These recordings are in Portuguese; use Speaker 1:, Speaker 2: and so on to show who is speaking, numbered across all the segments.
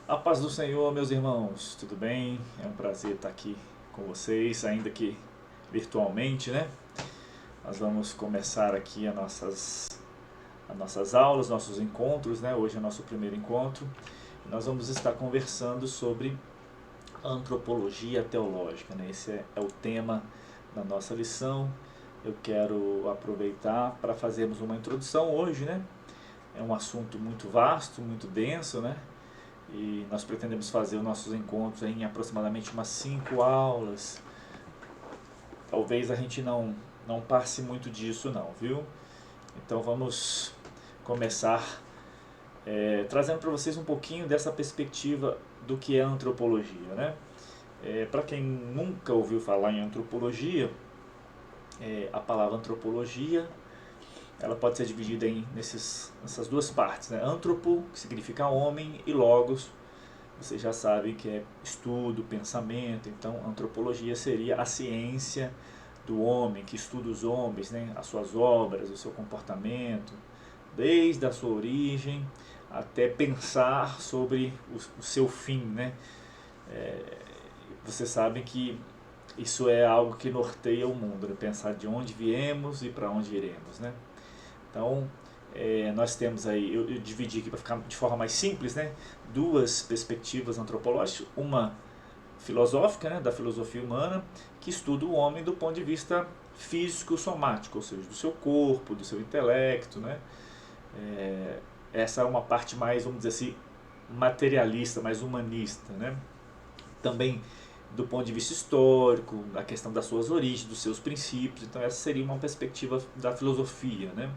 Speaker 1: A paz do Senhor, meus irmãos, tudo bem? É um prazer estar aqui com vocês, ainda que virtualmente, né? Nós vamos começar aqui as nossas aulas, nossos encontros, né? Hoje é o nosso primeiro encontro. Nós vamos estar conversando sobre antropologia teológica, né? Esse é o tema da nossa lição. Eu quero aproveitar para fazermos uma introdução hoje, né? É um assunto muito vasto, muito denso, né? E nós pretendemos fazer os nossos encontros em aproximadamente umas 5 aulas. Talvez a gente não passe muito disso não, viu? Então vamos começar trazendo para vocês um pouquinho dessa perspectiva do que é antropologia, né? Para quem nunca ouviu falar em antropologia, a palavra antropologia ela pode ser dividida nessas duas partes, né? Antropo, que significa homem, e logos, vocês já sabem que é estudo, pensamento. Então, antropologia seria a ciência do homem, que estuda os homens, né? As suas obras, o seu comportamento, desde a sua origem até pensar sobre o seu fim, né? Vocês sabem que isso é algo que norteia o mundo, né? Pensar de onde viemos e para onde iremos, né? Então, nós temos aí, eu dividi aqui para ficar de forma mais simples, né, duas perspectivas antropológicas, uma filosófica, né, da filosofia humana, que estuda o homem do ponto de vista físico-somático, ou seja, do seu corpo, do seu intelecto, né. Essa é uma parte mais, vamos dizer assim, materialista, mais humanista, né. Também do ponto de vista histórico, da questão das suas origens, dos seus princípios. Então essa seria uma perspectiva da filosofia, né?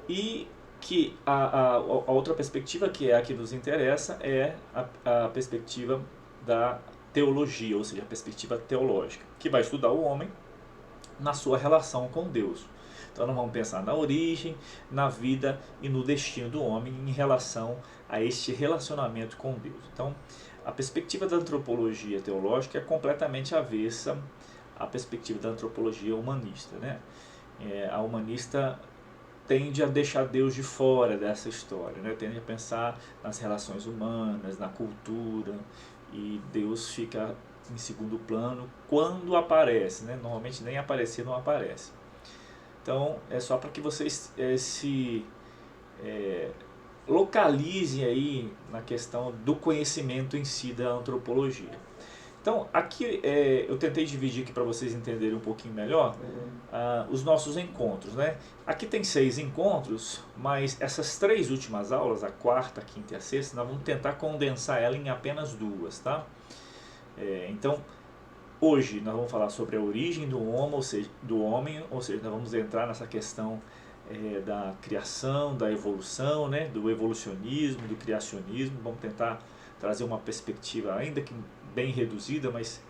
Speaker 1: E que a outra perspectiva, que é a que nos interessa, é a perspectiva da teologia, ou seja, a perspectiva teológica, que vai estudar o homem na sua relação com Deus. Então nós vamos pensar na origem, na vida e no destino do homem em relação a este relacionamento com Deus. Então, a perspectiva da antropologia teológica é completamente avessa à perspectiva da antropologia humanista, né? A humanista tende a deixar Deus de fora dessa história, né? Tende a pensar nas relações humanas, na cultura, e Deus fica em segundo plano quando aparece, né? Normalmente nem aparecer não aparece. Então é só para que vocês se localizem aí na questão do conhecimento em si da antropologia. Então, aqui eu tentei dividir aqui para vocês entenderem um pouquinho melhor os nossos encontros, né? Aqui tem 6 encontros, mas essas 3 últimas aulas, a quarta, a quinta e a sexta, nós vamos tentar condensar ela em apenas 2, tá? Então, hoje nós vamos falar sobre a origem do homem, ou seja, nós vamos entrar nessa questão da criação, da evolução, né? Do evolucionismo, do criacionismo. Vamos tentar trazer uma perspectiva ainda que bem reduzida, mas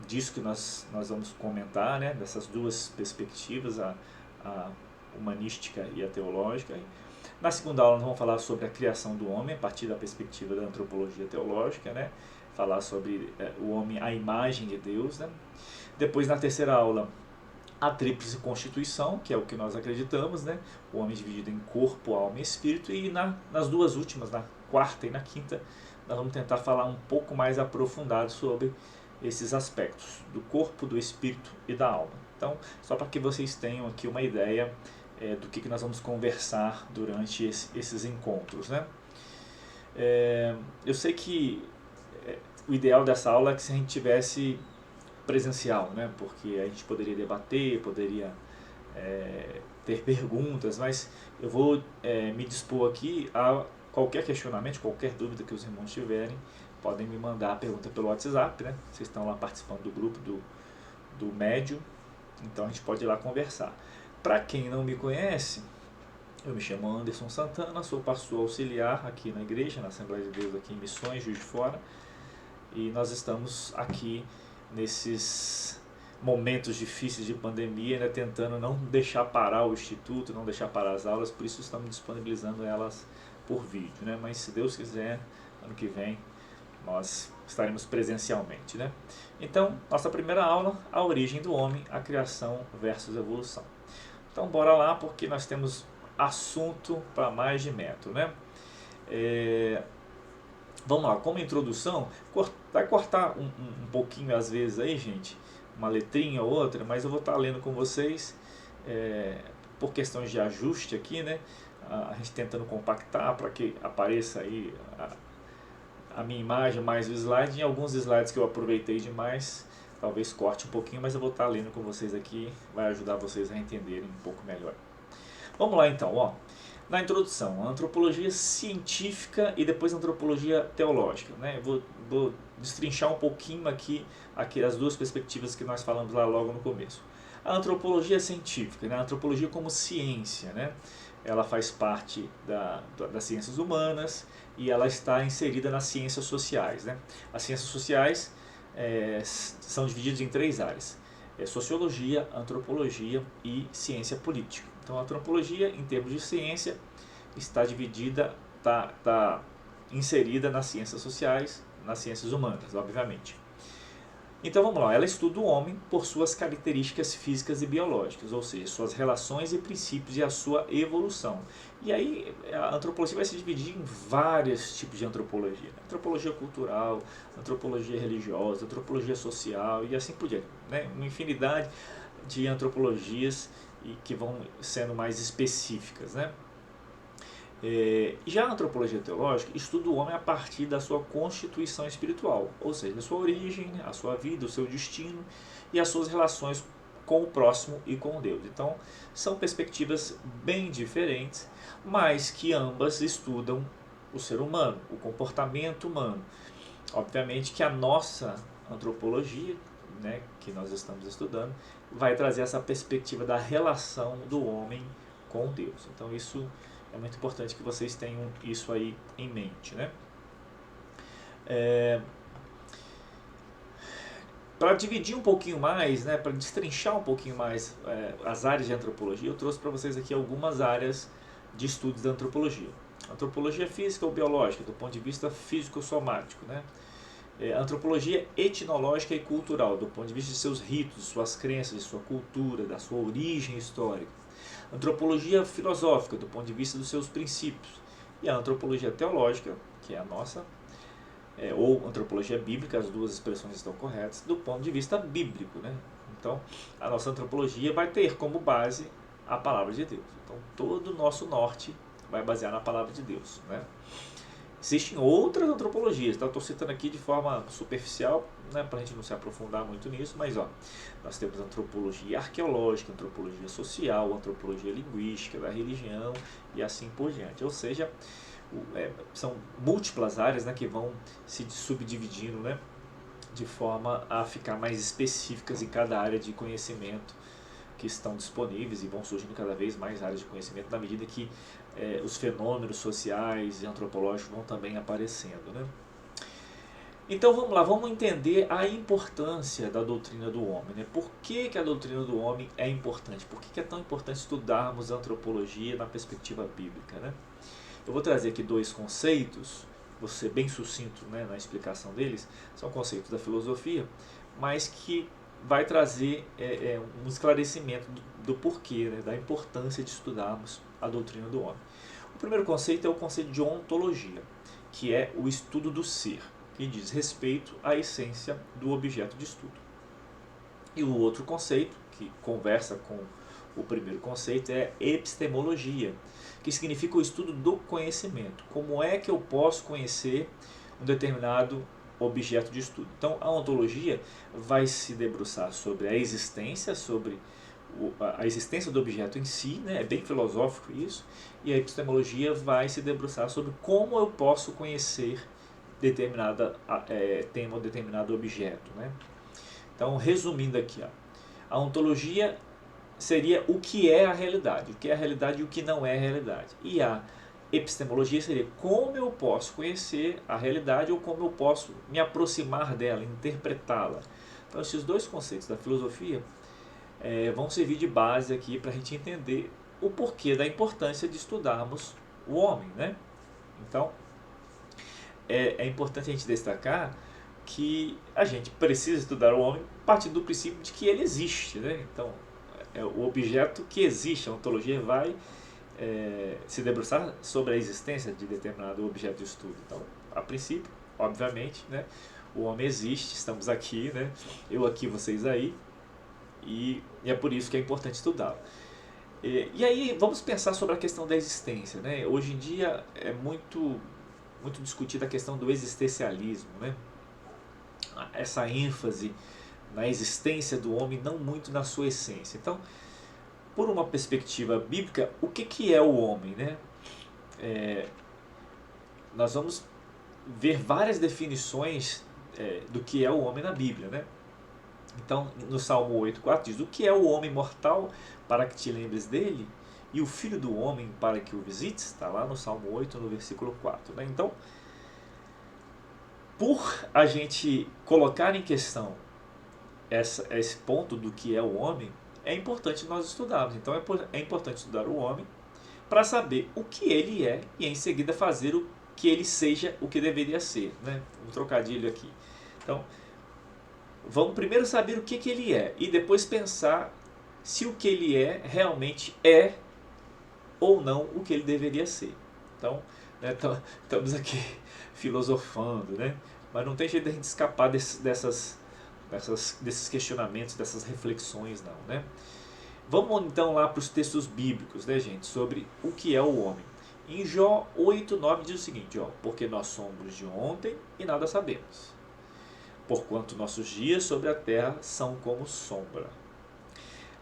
Speaker 1: disso que nós vamos comentar, né? Dessas duas perspectivas, a humanística e a teológica. Na segunda aula nós vamos falar sobre a criação do homem a partir da perspectiva da antropologia teológica, né? Falar sobre o homem à imagem de Deus, né? Depois, na terceira aula, a tríplice constituição, que é o que nós acreditamos, né? O homem dividido em corpo, alma e espírito. E nas duas últimas, na quarta e na quinta, nós vamos tentar falar um pouco mais aprofundado sobre esses aspectos do corpo, do espírito e da alma. Então, só para que vocês tenham aqui uma ideia do que nós vamos conversar durante esses encontros, né? Eu sei que o ideal dessa aula é que se a gente tivesse presencial, né? Porque a gente poderia debater, poderia ter perguntas, mas eu vou me dispor aqui a qualquer questionamento, qualquer dúvida que os irmãos tiverem, podem me mandar a pergunta pelo WhatsApp, né? Vocês estão lá participando do grupo do Médio, então a gente pode ir lá conversar. Para quem não me conhece, eu me chamo Anderson Santana, sou pastor auxiliar aqui na igreja, na Assembleia de Deus aqui em Missões, Juiz de Fora, e nós estamos aqui nesses momentos difíceis de pandemia, né, tentando não deixar parar o instituto, não deixar parar as aulas, por isso estamos disponibilizando elas por vídeo, né? Mas se Deus quiser, ano que vem nós estaremos presencialmente, né? Então, nossa primeira aula, a origem do homem, a criação versus evolução. Então, bora lá, porque nós temos assunto para mais de metro, né? Vamos lá, como introdução, vai cortar um pouquinho às vezes aí, gente, uma letrinha ou outra, mas eu vou estar lendo com vocês, por questões de ajuste aqui, né? A gente tentando compactar para que apareça aí a minha imagem mais o slide. Em alguns slides que eu aproveitei demais, talvez corte um pouquinho, mas eu vou estar lendo com vocês aqui, vai ajudar vocês a entenderem um pouco melhor. Vamos lá então, ó. Na introdução, a antropologia científica e depois a antropologia teológica, né? Vou destrinchar um pouquinho aqui as duas perspectivas que nós falamos lá logo no começo. A antropologia científica, né? A antropologia como ciência, né? Ela faz parte das ciências humanas e ela está inserida nas ciências sociais, né? As ciências sociais são divididas em três áreas: sociologia, antropologia e ciência política. Então, a antropologia, em termos de ciência, está dividida, está inserida nas ciências sociais, nas ciências humanas, obviamente. Então, vamos lá. Ela estuda o homem por suas características físicas e biológicas, ou seja, suas relações e princípios e a sua evolução. E aí, a antropologia vai se dividir em vários tipos de antropologia. Antropologia cultural, antropologia religiosa, antropologia social e assim por diante, né? Uma infinidade de antropologias e que vão sendo mais específicas, né? Já a antropologia teológica estuda o homem a partir da sua constituição espiritual, ou seja, a sua origem, a sua vida, o seu destino e as suas relações com o próximo e com Deus. Então, são perspectivas bem diferentes, mas que ambas estudam o ser humano, o comportamento humano. Obviamente que a nossa antropologia, né, que nós estamos estudando, vai trazer essa perspectiva da relação do homem com Deus. Então isso é muito importante que vocês tenham isso aí em mente, né? Para dividir um pouquinho mais, né, para destrinchar um pouquinho mais as áreas de antropologia, eu trouxe para vocês aqui algumas áreas de estudos da antropologia. Antropologia física ou biológica, do ponto de vista físico-somático, né? Antropologia etnológica e cultural, do ponto de vista de seus ritos, suas crenças, de sua cultura, da sua origem histórica. Antropologia filosófica, do ponto de vista dos seus princípios. E a antropologia teológica, que é a nossa, ou antropologia bíblica, as duas expressões estão corretas, do ponto de vista bíblico, né? Então, a nossa antropologia vai ter como base a palavra de Deus. Então, todo o nosso norte vai basear na palavra de Deus, né? Existem outras antropologias, tá? Estou citando aqui de forma superficial, né, para a gente não se aprofundar muito nisso, mas ó, nós temos antropologia arqueológica, antropologia social, antropologia linguística, da religião e assim por diante. Ou seja, são múltiplas áreas, né, que vão se subdividindo, né, de forma a ficar mais específicas em cada área de conhecimento que estão disponíveis, e vão surgindo cada vez mais áreas de conhecimento na medida que os fenômenos sociais e antropológicos vão também aparecendo, né? Então vamos lá, vamos entender a importância da doutrina do homem, né? Por que a doutrina do homem é importante? Por que é tão importante estudarmos a antropologia na perspectiva bíblica, né? Eu vou trazer aqui dois conceitos, vou ser bem sucinto, né, na explicação deles. São conceitos da filosofia, mas que vai trazer um esclarecimento do porquê, né, da importância de estudarmos a doutrina do homem. O primeiro conceito é o conceito de ontologia, que é o estudo do ser, que diz respeito à essência do objeto de estudo. E o outro conceito, que conversa com o primeiro conceito, é epistemologia, que significa o estudo do conhecimento. Como é que eu posso conhecer um determinado objeto de estudo? Então, a ontologia vai se debruçar sobre a existência, sobre a existência do objeto em si, né? É bem filosófico isso, e a epistemologia vai se debruçar sobre como eu posso conhecer determinada tema ou determinado objeto, né? Então, resumindo aqui, ó, a ontologia seria o que é a realidade e o que não é a realidade. E a epistemologia seria como eu posso conhecer a realidade ou como eu posso me aproximar dela, interpretá-la. Então, esses dois conceitos da filosofia vão servir de base aqui para a gente entender o porquê da importância de estudarmos o homem, né? Então, é importante a gente destacar que a gente precisa estudar o homem a partir do princípio de que ele existe, né? Então, o objeto que existe, a ontologia vai se debruçar sobre a existência de determinado objeto de estudo. Então, a princípio, obviamente, né? O homem existe, estamos aqui, né? Eu aqui, vocês aí, e é por isso que é importante estudá-lo. E aí vamos pensar sobre a questão da existência, né? Hoje em dia é muito discutida a questão do existencialismo, né? Essa ênfase na existência do homem, não muito na sua essência. Então, por uma perspectiva bíblica, o que é o homem, né? Nós vamos ver várias definições do que é o homem na Bíblia, né? Então, no Salmo 8,4 diz: o que é o homem mortal para que te lembres dele? E o filho do homem para que o visites? Está lá no Salmo 8, no versículo 4. Né? Então, por a gente colocar em questão esse ponto do que é o homem, é importante nós estudarmos. Então, é importante estudar o homem para saber o que ele é e em seguida fazer o que ele seja o que deveria ser. Né? Um trocadilho aqui. Então, vamos primeiro saber o que ele é e depois pensar se o que ele é realmente é ou não o que ele deveria ser. Então, né, estamos aqui filosofando, né? Mas não tem jeito de a gente escapar desses questionamentos, dessas reflexões, não, né? Vamos então lá para os textos bíblicos, né, gente, sobre o que é o homem. Em Jó 8,9 diz o seguinte: porque nós somos de ontem e nada sabemos, porquanto nossos dias sobre a terra são como sombra.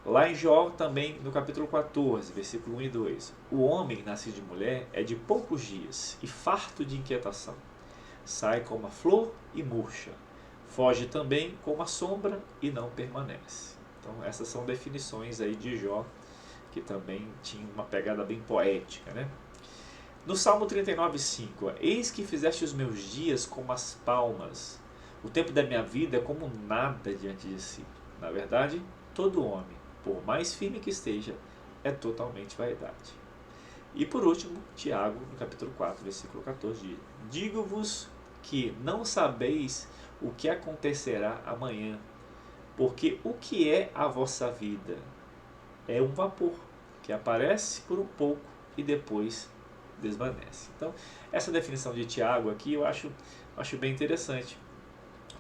Speaker 1: Lá em Jó também, no capítulo 14, versículo 1 e 2: o homem nascido de mulher é de poucos dias e farto de inquietação. Sai como a flor e murcha. Foge também como a sombra e não permanece. Então essas são definições aí de Jó, que também tinha uma pegada bem poética, né? No Salmo 39,5: eis que fizeste os meus dias como as palmas, o tempo da minha vida é como nada diante de si. Na verdade, todo homem, por mais firme que esteja, é totalmente vaidade. E por último, Tiago, no capítulo 4, versículo 14, diz: digo-vos que não sabeis o que acontecerá amanhã, porque o que é a vossa vida é um vapor que aparece por um pouco e depois desvanece. Então, essa definição de Tiago aqui eu acho bem interessante,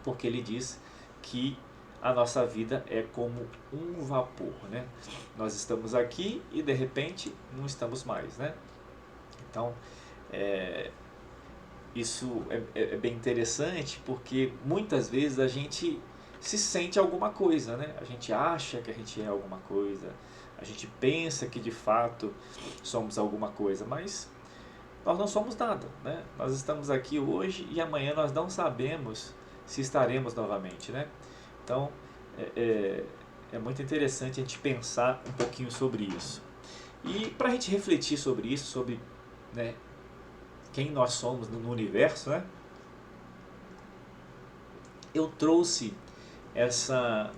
Speaker 1: porque ele diz que a nossa vida é como um vapor, né? Nós estamos aqui e de repente não estamos mais, né? Então, isso é bem interessante, porque muitas vezes a gente se sente alguma coisa, né? A gente acha que a gente é alguma coisa, a gente pensa que de fato somos alguma coisa, mas nós não somos nada, né? Nós estamos aqui hoje e amanhã nós não sabemos se estaremos novamente, né? Então, é muito interessante a gente pensar um pouquinho sobre isso. E para a gente refletir sobre isso, sobre, né, quem nós somos no universo, né? Eu trouxe essa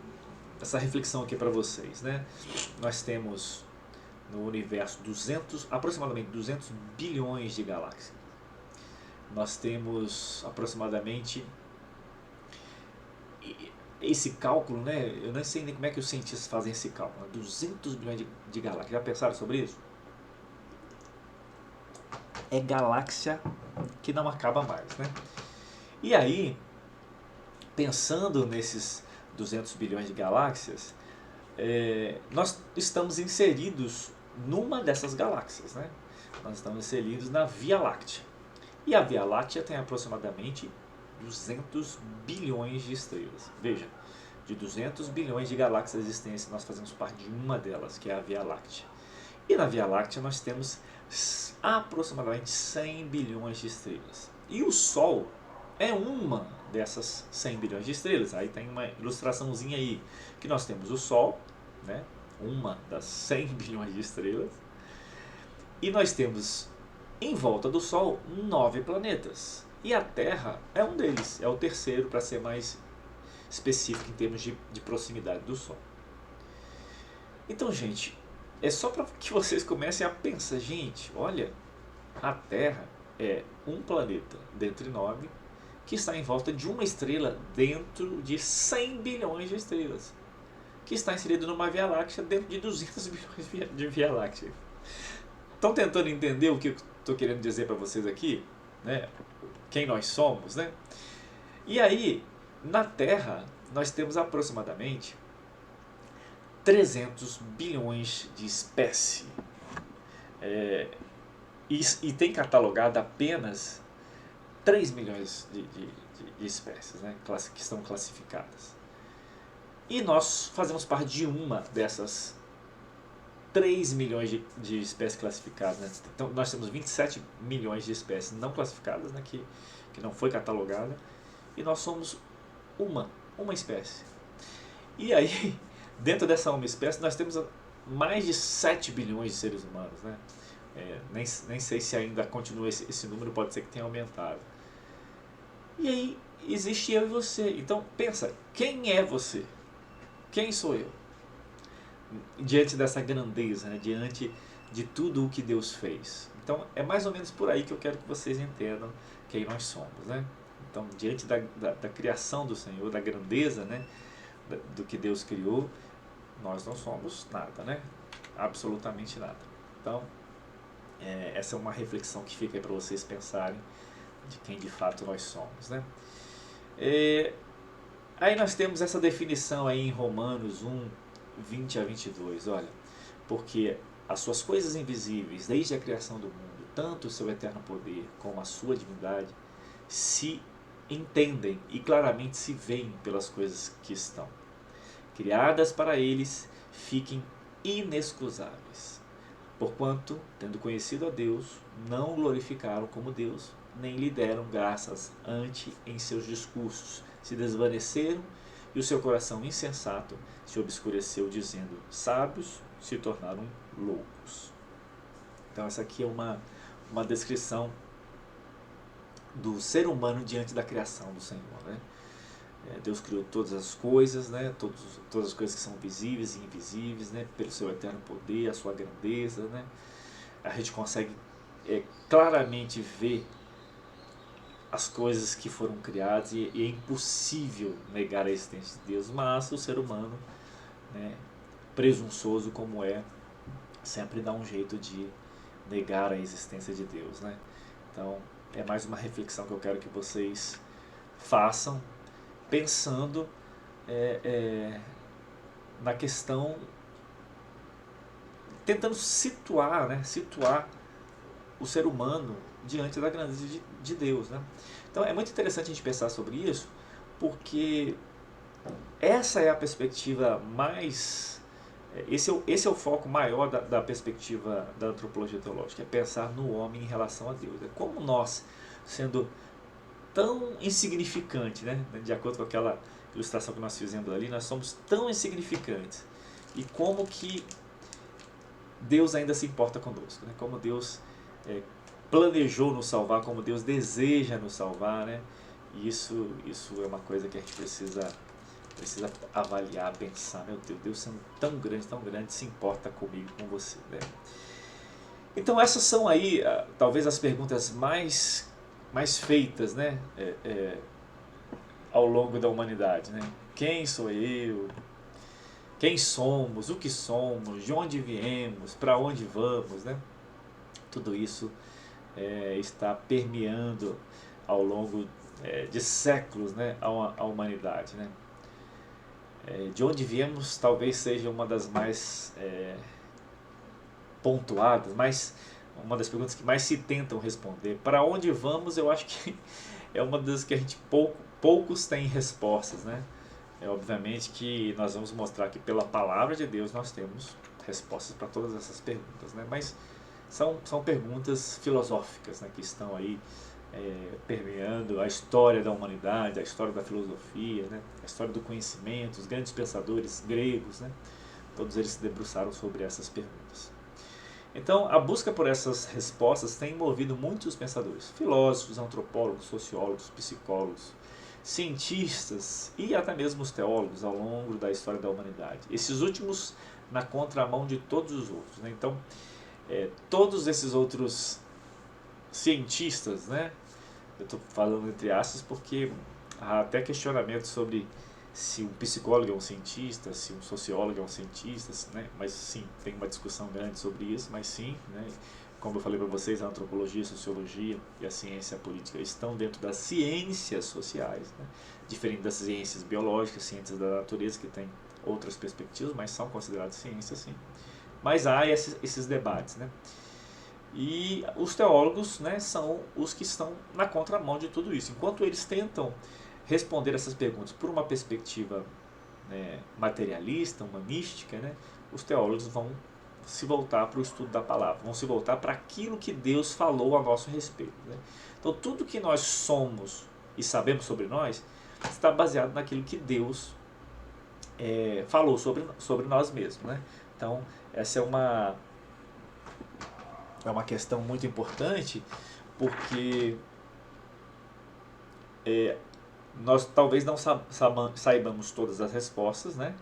Speaker 1: reflexão aqui para vocês, né? Nós temos no universo aproximadamente 200 bilhões de galáxias. Nós temos aproximadamente esse cálculo, né? Eu não sei nem como é que os cientistas fazem esse cálculo. 200 bilhões de galáxias. Já pensaram sobre isso? É galáxia que não acaba mais, né? E aí, pensando nesses 200 bilhões de galáxias, nós estamos inseridos numa dessas galáxias, né? Nós estamos inseridos na Via Láctea. E a Via Láctea tem aproximadamente 200 bilhões de estrelas. Veja, de 200 bilhões de galáxias existentes, nós fazemos parte de uma delas, que é a Via Láctea. E na Via Láctea nós temos aproximadamente 100 bilhões de estrelas. E o Sol é uma dessas 100 bilhões de estrelas. Aí tem uma ilustraçãozinha aí, que nós temos o Sol, né? Uma das 100 bilhões de estrelas. E nós temos em volta do Sol 9 planetas. E a Terra é um deles, é o terceiro, para ser mais específico em termos de proximidade do Sol. Então, gente, é só para que vocês comecem a pensar, gente, olha, a Terra é um planeta dentre 9 que está em volta de uma estrela dentro de 100 bilhões de estrelas, que está inserido numa Via Láctea dentro de 200 bilhões de Via Láctea. Estão tentando entender o que eu estou querendo dizer para vocês aqui? né, quem nós somos, né? E aí, na Terra, nós temos aproximadamente 300 bilhões de espécies. E tem catalogado apenas 3 milhões de espécies, né, que estão classificadas. E nós fazemos parte de uma dessas 3 milhões de espécies classificadas. Né? Então nós temos 27 milhões de espécies não classificadas, né, que não foi catalogada, e nós somos uma espécie. E aí, dentro dessa uma espécie, nós temos mais de 7 bilhões de seres humanos. Né? Nem sei se ainda continua esse número, pode ser que tenha aumentado. E aí, existe eu e você. Então, pensa, quem é você? Quem sou eu? Diante dessa grandeza, né? Diante de tudo o que Deus fez. Então, é mais ou menos por aí que eu quero que vocês entendam quem nós somos. Né? Então, diante da criação do Senhor, da grandeza, né? Do que Deus criou, nós não somos nada, né? Absolutamente nada. Então, essa é uma reflexão que fica aí para vocês pensarem de quem de fato nós somos, né? Aí nós temos essa definição aí em Romanos 1, 20 a 22, olha, porque as suas coisas invisíveis, desde a criação do mundo, tanto o seu eterno poder como a sua divindade, se entendem e claramente se veem pelas coisas que estão criadas para eles, fiquem inexcusáveis. Porquanto, tendo conhecido a Deus, não o glorificaram como Deus, nem lhe deram graças ante em seus discursos, se desvaneceram e o seu coração insensato se obscureceu, dizendo: sábios se tornaram loucos. Então essa aqui é uma descrição do ser humano diante da criação do Senhor, né? Deus criou todas as coisas, né? Todas as coisas que são visíveis e invisíveis, né? Pelo seu eterno poder, a sua grandeza, né? A gente consegue claramente ver as coisas que foram criadas e é impossível negar a existência de Deus, mas o ser humano, né, presunçoso como sempre dá um jeito de negar a existência de Deus, né? Então é mais uma reflexão que eu quero que vocês façam, pensando na questão, tentando situar o ser humano diante da grandeza de Deus, né? Então é muito interessante a gente pensar sobre isso, porque essa é a perspectiva mais... Esse é o foco maior da perspectiva da antropologia teológica, é pensar no homem em relação a Deus. É como nós, sendo tão insignificante, né? De acordo com aquela ilustração que nós fizemos ali, nós somos tão insignificantes. E como que Deus ainda se importa conosco, né? Como Deus planejou nos salvar, como Deus deseja nos salvar, né? E isso é uma coisa que a gente precisa avaliar, pensar. Meu Deus sendo tão grande, se importa comigo, com você, né? Então essas são aí talvez as perguntas mais feitas, né? Ao longo da humanidade, né? Quem sou eu? Quem somos? O que somos? De onde viemos? Para onde vamos, né? Tudo isso está permeando ao longo de séculos, né, a humanidade, né? De onde viemos talvez seja uma das mais pontuadas, uma das perguntas que mais se tentam responder. Para onde vamos, eu acho que é uma das que a gente poucos têm respostas, né? Obviamente que nós vamos mostrar que pela palavra de Deus nós temos respostas para todas essas perguntas, né? Mas são perguntas filosóficas, né, que estão aí permeando a história da humanidade, a história da filosofia, né, a história do conhecimento. Os grandes pensadores gregos, né, todos eles se debruçaram sobre essas perguntas. Então a busca por essas respostas tem envolvido muitos pensadores, filósofos, antropólogos, sociólogos, psicólogos, cientistas e até mesmo os teólogos ao longo da história da humanidade. Esses últimos na contramão de todos os outros, né? Então todos esses outros cientistas, né? Eu estou falando entre aspas porque há até questionamentos sobre se um psicólogo é um cientista, se um sociólogo é um cientista, né? Mas sim, tem uma discussão grande sobre isso, mas sim, né? como eu falei para vocês, a antropologia, a sociologia e a ciência política estão dentro das ciências sociais, né? Diferente das ciências biológicas, ciências da natureza, que têm outras perspectivas, mas são consideradas ciências, sim. Mas há esses debates, né? E os teólogos, né, são os que estão na contramão de tudo isso. Enquanto eles tentam responder essas perguntas por uma perspectiva, né, materialista, humanística, né, os teólogos vão se voltar para o estudo da palavra, vão se voltar para aquilo que Deus falou a nosso respeito, né? Então tudo que nós somos e sabemos sobre nós está baseado naquilo que Deus falou sobre nós mesmos, né? Então essa é uma questão muito importante, porque nós talvez não saibamos todas as respostas, né?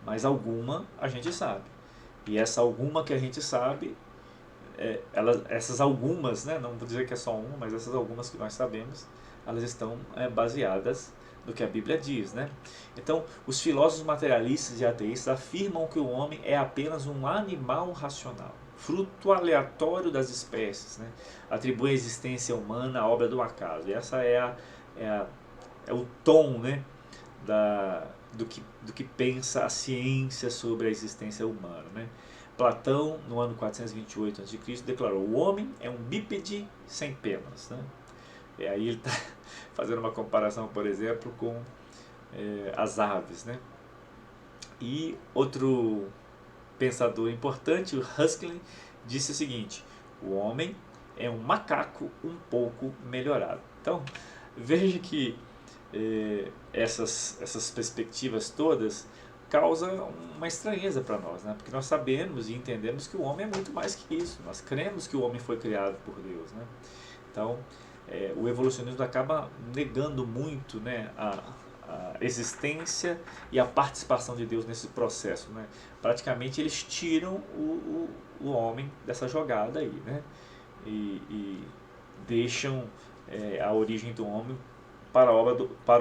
Speaker 1: Mas alguma a gente sabe. E essa alguma que a gente sabe, essas algumas, né? Não vou dizer que é só uma, mas essas algumas que nós sabemos, elas estão baseadas no que a Bíblia diz, né? Então, os filósofos materialistas e ateístas afirmam que o homem é apenas um animal racional, fruto aleatório das espécies, né? Atribui a existência humana à obra do acaso. E essa é o tom, né, do que pensa a ciência sobre a existência humana, né? Platão, no ano 428 a.C., declarou: o homem é um bípede sem penas, né? E aí ele está fazendo uma comparação, por exemplo, com as aves, né? E outro pensador importante, o Ruskin, disse o seguinte: o homem é um macaco um pouco melhorado. Então, veja que essas perspectivas todas causam uma estranheza para nós, né? Porque nós sabemos e entendemos que o homem é muito mais que isso. Nós cremos que o homem foi criado por Deus, né? Então, o evolucionismo acaba negando muito, né, a existência e a participação de Deus nesse processo, né? Praticamente eles tiram o homem dessa jogada aí, né? E deixam a origem do homem para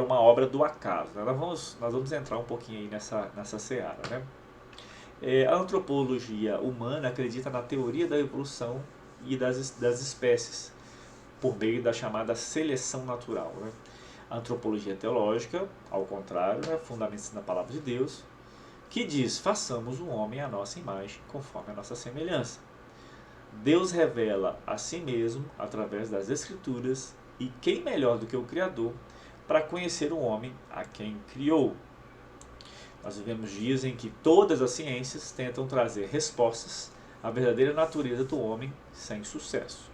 Speaker 1: uma obra do acaso. Nós vamos entrar um pouquinho aí nessa seara, né? A antropologia humana acredita na teoria da evolução e das espécies por meio da chamada seleção natural, né? A antropologia teológica, ao contrário, né, fundamenta-se na palavra de Deus, que diz: façamos o homem à nossa imagem, conforme a nossa semelhança. Deus revela a si mesmo através das Escrituras, e quem melhor do que o Criador para conhecer o homem a quem criou? Nós vivemos dias em que todas as ciências tentam trazer respostas à verdadeira natureza do homem sem sucesso.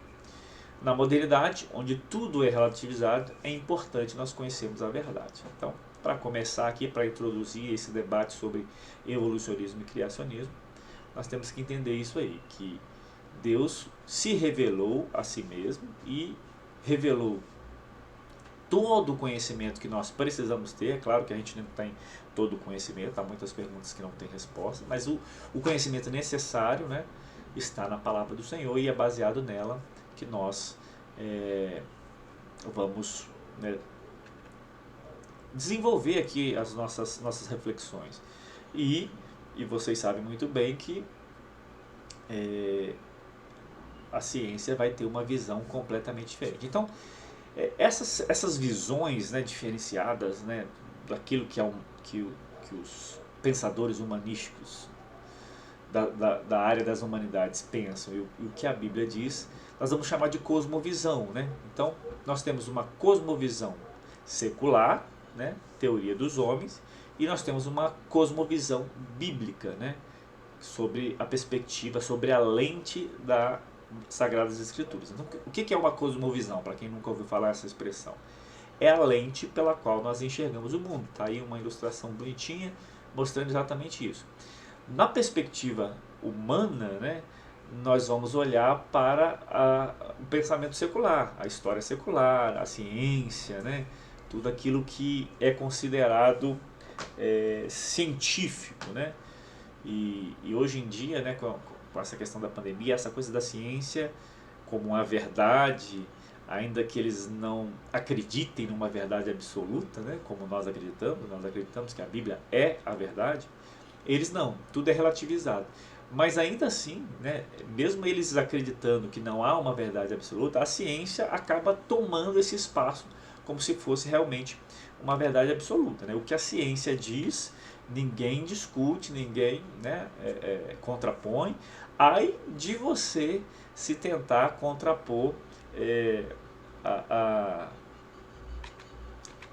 Speaker 1: Na modernidade, onde tudo é relativizado, é importante nós conhecermos a verdade. Então, para começar aqui, para introduzir esse debate sobre evolucionismo e criacionismo, nós temos que entender isso aí, que Deus se revelou a si mesmo e revelou todo o conhecimento que nós precisamos ter. É claro que a gente não tem todo o conhecimento, há muitas perguntas que não têm resposta, mas o conhecimento necessário, né, está na palavra do Senhor, e é baseado nela que nós vamos, né, desenvolver aqui as nossas reflexões. E vocês sabem muito bem que a ciência vai ter uma visão completamente diferente. Então, essas visões, né, diferenciadas, né, daquilo que os pensadores humanísticos da área das humanidades pensam e o que a Bíblia diz, nós vamos chamar de cosmovisão, né? Então, nós temos uma cosmovisão secular, né, teoria dos homens, e nós temos uma cosmovisão bíblica, né, sobre a perspectiva, sobre a lente das Sagradas Escrituras. Então, o que é uma cosmovisão, para quem nunca ouviu falar essa expressão? É a lente pela qual nós enxergamos o mundo. Está aí uma ilustração bonitinha mostrando exatamente isso. Na perspectiva humana, né, nós vamos olhar para o pensamento secular, a história secular, a ciência, né, tudo aquilo que é considerado científico, né? E hoje em dia, né, com essa questão da pandemia, essa coisa da ciência como uma verdade, ainda que eles não acreditem numa verdade absoluta, né, como nós acreditamos que a Bíblia é a verdade, eles não, tudo é relativizado. Mas ainda assim, né, mesmo eles acreditando que não há uma verdade absoluta, a ciência acaba tomando esse espaço como se fosse realmente uma verdade absoluta. Né? O que a ciência diz, ninguém discute, ninguém, né, contrapõe. Aí de você se tentar contrapor é, a, a,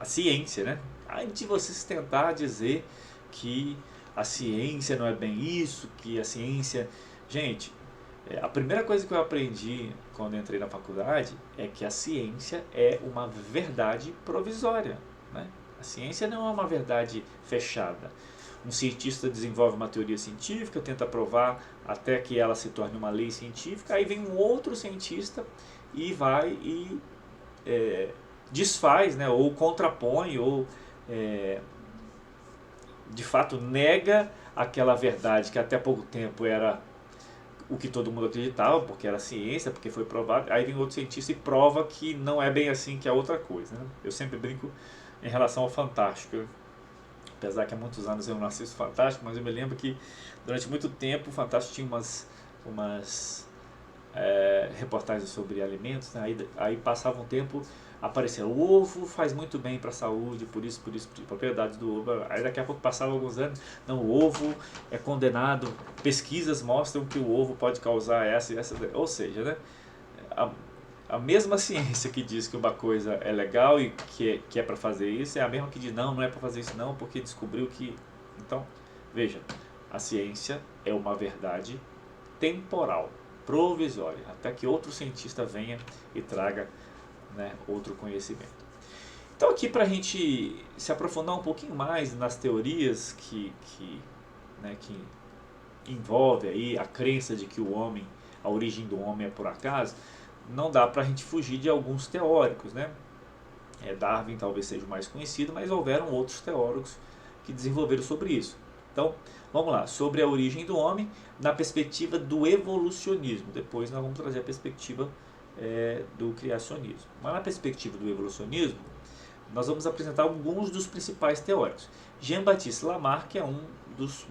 Speaker 1: a ciência, né? Aí de você se tentar dizer que a ciência não é bem isso, que a ciência... Gente, a primeira coisa que eu aprendi quando entrei na faculdade é que a ciência é uma verdade provisória, né? A ciência não é uma verdade fechada. Um cientista desenvolve uma teoria científica, tenta provar até que ela se torne uma lei científica, aí vem um outro cientista e vai e desfaz, né, ou contrapõe, ou de fato nega aquela verdade que até pouco tempo era o que todo mundo acreditava, porque era ciência, porque foi provado. Aí vem outro cientista e prova que não é bem assim, que é outra coisa. Né? Eu sempre brinco em relação ao Fantástico. Apesar que há muitos anos eu não assisto Fantástico, mas eu me lembro que durante muito tempo o Fantástico tinha umas reportagens sobre alimentos, né? Aí passava um tempo, aparecia o ovo faz muito bem para a saúde, por isso, propriedades do ovo. Aí daqui a pouco passava alguns anos, não, o ovo é condenado, pesquisas mostram que o ovo pode causar essa e essa, ou seja, né? A mesma ciência que diz que uma coisa é legal e que é para fazer isso, é a mesma que diz não é para fazer isso não, porque descobriu que... Então, veja, a ciência é uma verdade temporal, provisória, até que outro cientista venha e traga, né, outro conhecimento. Então aqui para a gente se aprofundar um pouquinho mais nas teorias que envolve aí a crença de que o homem, a origem do homem é por acaso, não dá para a gente fugir de alguns teóricos, né? Darwin talvez seja o mais conhecido, mas houveram outros teóricos que desenvolveram sobre isso. Então, vamos lá, sobre a origem do homem na perspectiva do evolucionismo. Depois nós vamos trazer a perspectiva do criacionismo. Mas na perspectiva do evolucionismo, nós vamos apresentar alguns dos principais teóricos. Jean-Baptiste Lamarck é um dos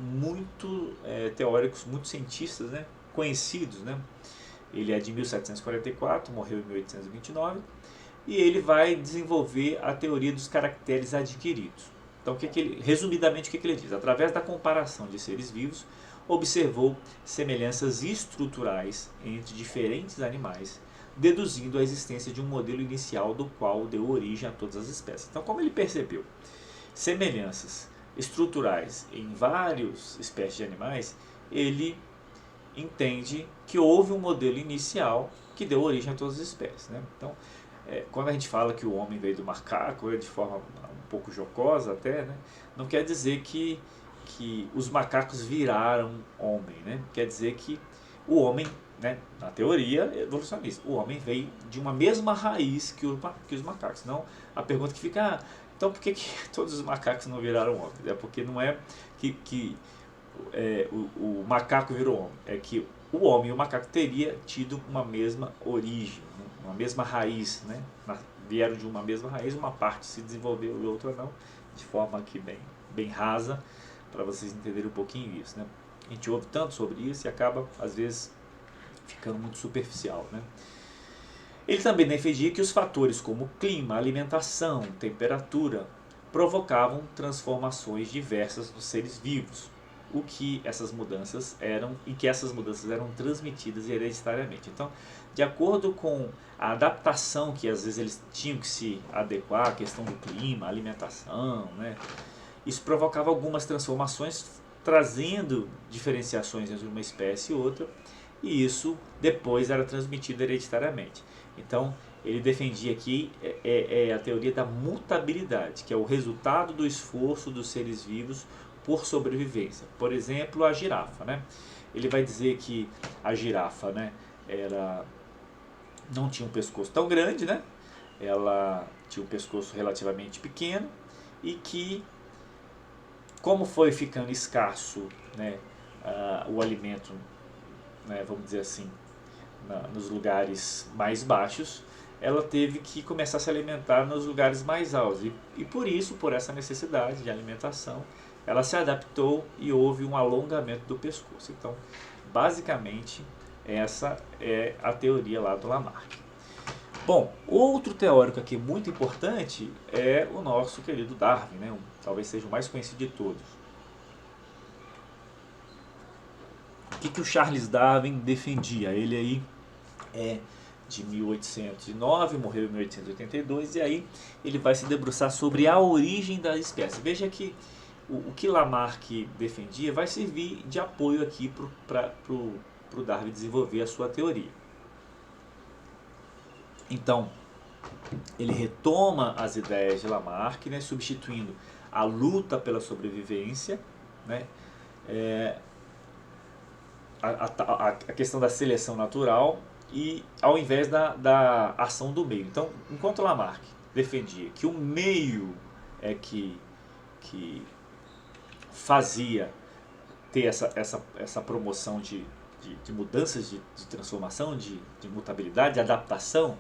Speaker 1: teóricos, muito cientistas, né, conhecidos, né? Ele é de 1744, morreu em 1829, e ele vai desenvolver a teoria dos caracteres adquiridos. Então, resumidamente, o que ele diz? Através da comparação de seres vivos, observou semelhanças estruturais entre diferentes animais, deduzindo a existência de um modelo inicial do qual deu origem a todas as espécies. Então, como ele percebeu semelhanças estruturais em várias espécies de animais, ele entende que houve um modelo inicial que deu origem a todas as espécies. Né? Então, quando a gente fala que o homem veio do macaco, de forma um pouco jocosa até, né? Não quer dizer que os macacos viraram homem, né? Quer dizer que o homem, né, na teoria evolucionista, o homem veio de uma mesma raiz que os macacos. Não, a pergunta que fica, então por que todos os macacos não viraram homens? É porque não é que o macaco virou homem, é que o homem e o macaco teria tido uma mesma origem, uma mesma raiz, né? Vieram de uma mesma raiz, uma parte se desenvolveu e outra não, de forma aqui bem rasa, para vocês entenderem um pouquinho isso, né? A gente ouve tanto sobre isso e acaba, às vezes, ficando muito superficial, né? Ele também defendia que os fatores como clima, alimentação, temperatura provocavam transformações diversas nos seres vivos, que essas mudanças eram transmitidas hereditariamente. Então, de acordo com a adaptação que às vezes eles tinham que se adequar, a questão do clima, alimentação, né? Isso provocava algumas transformações, trazendo diferenciações entre uma espécie e outra, e isso depois era transmitido hereditariamente. Então, ele defendia aqui a teoria da mutabilidade, que é o resultado do esforço dos seres vivos por sobrevivência. Por exemplo, a girafa, né? Ele vai dizer que a girafa, né, não tinha um pescoço tão grande, né? Ela tinha um pescoço relativamente pequeno e que, como foi ficando escasso, né, o alimento, né, vamos dizer assim, nos lugares mais baixos, ela teve que começar a se alimentar nos lugares mais altos. E por isso, por essa necessidade de alimentação, ela se adaptou e houve um alongamento do pescoço. Então, basicamente essa é a teoria lá do Lamarck. Bom, outro teórico aqui muito importante é o nosso querido Darwin, né? Talvez seja o mais conhecido de todos. O que o Charles Darwin defendia? Ele aí é de 1809, morreu em 1882, e aí ele vai se debruçar sobre a origem da espécie. Veja que o que Lamarck defendia vai servir de apoio aqui para o Darwin desenvolver a sua teoria. Então, ele retoma as ideias de Lamarck, né, substituindo a luta pela sobrevivência, né, a questão da seleção natural, e ao invés da ação do meio. Então, enquanto Lamarck defendia que o meio é que fazia ter essa promoção de mudanças, de transformação, de mutabilidade, de adaptação,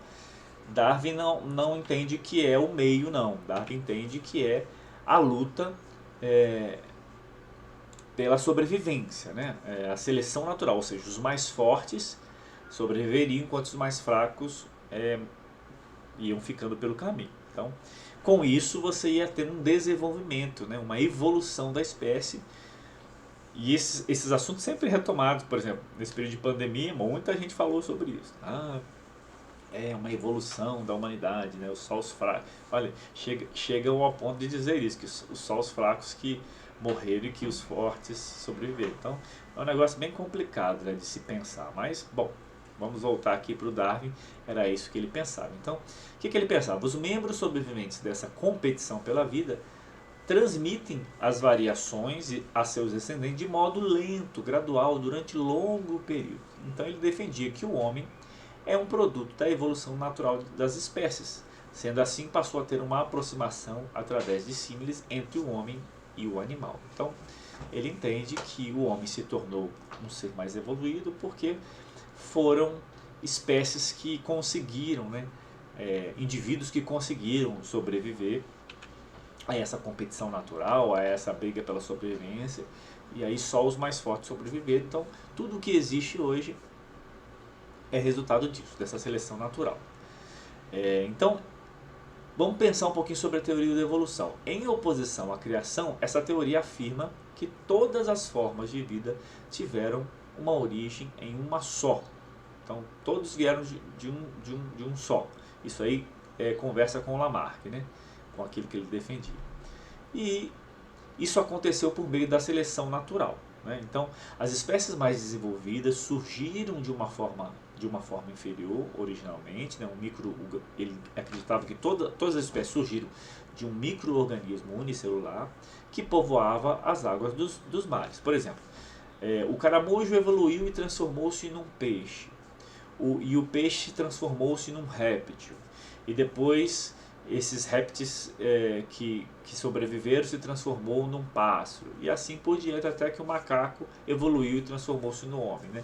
Speaker 1: Darwin não entende que é o meio, não. Darwin entende que é a luta pela sobrevivência, né? A seleção natural, ou seja, os mais fortes sobreviveriam enquanto os mais fracos iam ficando pelo caminho. Então, com isso você ia ter um desenvolvimento, né? Uma evolução da espécie. E esses assuntos sempre retomados, por exemplo, nesse período de pandemia, muita gente falou sobre isso. É uma evolução da humanidade, né? Só os fracos. Olha, chegam ao ponto de dizer isso, que só os fracos que morreram e que os fortes sobreviveram. Então, é um negócio bem complicado, né, de se pensar. Mas, bom, vamos voltar aqui para o Darwin, era isso que ele pensava. Então, o que ele pensava? Os membros sobreviventes dessa competição pela vida transmitem as variações a seus descendentes de modo lento, gradual, durante longo período. Então, ele defendia que o homem é um produto da evolução natural das espécies. Sendo assim, passou a ter uma aproximação através de símiles entre o homem e o animal. Então, ele entende que o homem se tornou um ser mais evoluído porque foram espécies que conseguiram, né, indivíduos que conseguiram sobreviver a essa competição natural, a essa briga pela sobrevivência, e aí só os mais fortes sobreviveram. Então, tudo o que existe hoje é resultado disso, dessa seleção natural. Então, vamos pensar um pouquinho sobre a teoria da evolução. Em oposição à criação, essa teoria afirma que todas as formas de vida tiveram uma origem em uma só. Então, todos vieram de um só. Isso aí conversa com Lamarck, né? Com aquilo que ele defendia. E isso aconteceu por meio da seleção natural, né? Então, as espécies mais desenvolvidas surgiram de uma forma inferior originalmente, né? Ele acreditava que todas as espécies surgiram de um micro-organismo unicelular que povoava as águas dos mares. Por exemplo, o caramujo evoluiu e transformou-se num peixe, e o peixe transformou-se num réptil, e depois esses répteis que sobreviveram se transformou num pássaro, e assim por diante, até que o macaco evoluiu e transformou-se no homem, né?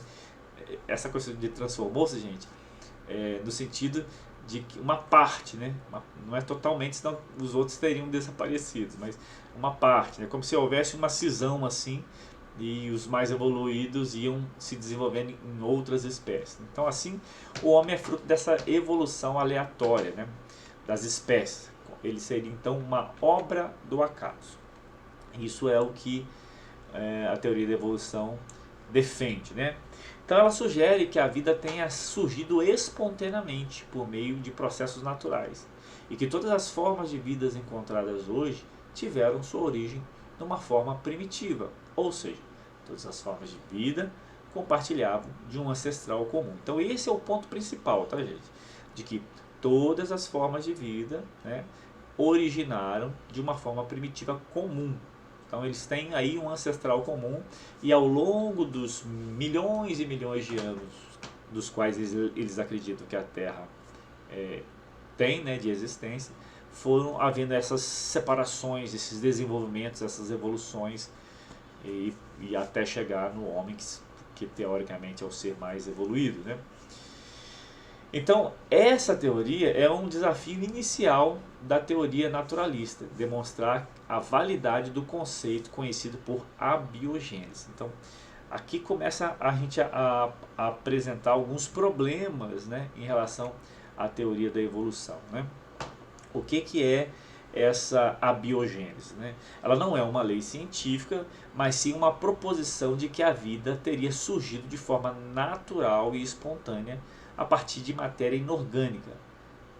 Speaker 1: Essa coisa de transformou-se, gente, no sentido de que uma parte, né? Não é totalmente, senão os outros teriam desaparecido, mas uma parte, né? Como se houvesse uma cisão assim, e os mais evoluídos iam se desenvolvendo em outras espécies. Então, assim, o homem é fruto dessa evolução aleatória, né, das espécies. Ele seria, então, uma obra do acaso. Isso é o que a teoria da evolução defende, né? Então, ela sugere que a vida tenha surgido espontaneamente por meio de processos naturais e que todas as formas de vidas encontradas hoje tiveram sua origem numa forma primitiva, ou seja, todas as formas de vida compartilhavam de um ancestral comum. Então esse é o ponto principal, tá, gente? De que todas as formas de vida, né, originaram de uma forma primitiva comum. Então eles têm aí um ancestral comum, e ao longo dos milhões e milhões de anos dos quais eles acreditam que a Terra tem, né, de existência, foram havendo essas separações, esses desenvolvimentos, essas evoluções, e até chegar no homem que teoricamente é o ser mais evoluído, né? Então, essa teoria é um desafio inicial da teoria naturalista, demonstrar a validade do conceito conhecido por abiogênese. Então, aqui começa a gente a apresentar alguns problemas, né, em relação à teoria da evolução, né? O que é essa abiogênese, né? Ela não é uma lei científica, mas sim uma proposição de que a vida teria surgido de forma natural e espontânea a partir de matéria inorgânica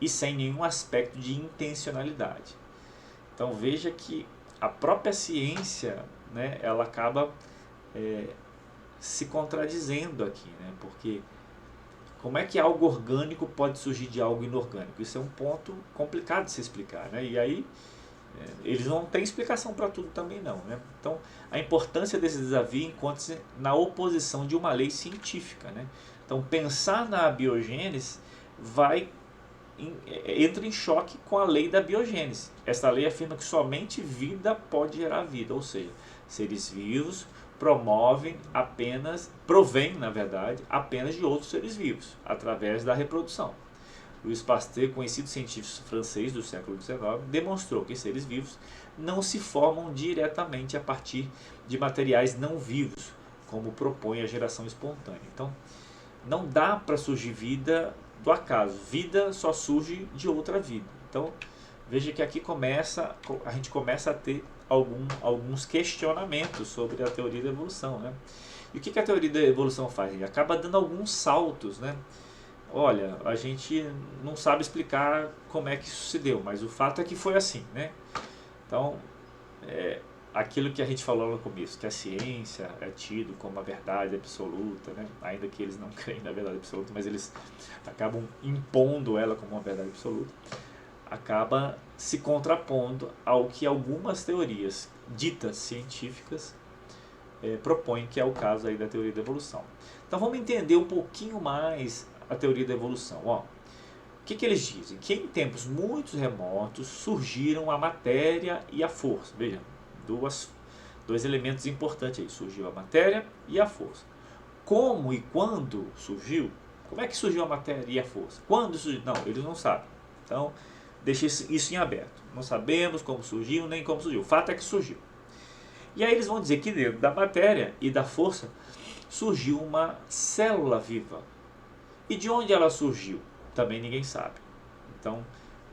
Speaker 1: e sem nenhum aspecto de intencionalidade. Então veja que a própria ciência, né, ela acaba se contradizendo aqui, né? Porque como é que algo orgânico pode surgir de algo inorgânico? Isso é um ponto complicado de se explicar, né? E aí eles não têm explicação para tudo também não, né? Então a importância desse desafio encontra-se na oposição de uma lei científica, né? Então pensar na biogênese entra em choque com a lei da biogênese. Esta lei afirma que somente vida pode gerar vida, ou seja, seres vivos provém, na verdade, apenas de outros seres vivos, através da reprodução. Louis Pasteur, conhecido cientista francês do século XIX, demonstrou que seres vivos não se formam diretamente a partir de materiais não vivos, como propõe a geração espontânea. Então, não dá para surgir vida do acaso. Vida só surge de outra vida. Então, veja que aqui a gente começa a ter alguns questionamentos sobre a teoria da evolução, né? E o que a teoria da evolução faz? Ele acaba dando alguns saltos, né? Olha, a gente não sabe explicar como é que isso se deu, mas o fato é que foi assim, né? Então, aquilo que a gente falou no começo, que a ciência é tido como a verdade absoluta, né? Ainda que eles não creem na verdade absoluta, mas eles acabam impondo ela como uma verdade absoluta, acaba se contrapondo ao que algumas teorias ditas científicas propõem, que é o caso aí da teoria da evolução. Então vamos entender um pouquinho mais a teoria da evolução. Ó, o que eles dizem? Que em tempos muito remotos surgiram a matéria e a força. Veja, dois elementos importantes aí. Surgiu a matéria e a força. Como e quando surgiu? Como é que surgiu a matéria e a força? Quando surgiu? Não, eles não sabem. Então, deixa isso em aberto. Não sabemos como surgiu, nem como surgiu. O fato é que surgiu. E aí eles vão dizer que dentro da matéria e da força surgiu uma célula viva. E de onde ela surgiu? Também ninguém sabe. Então,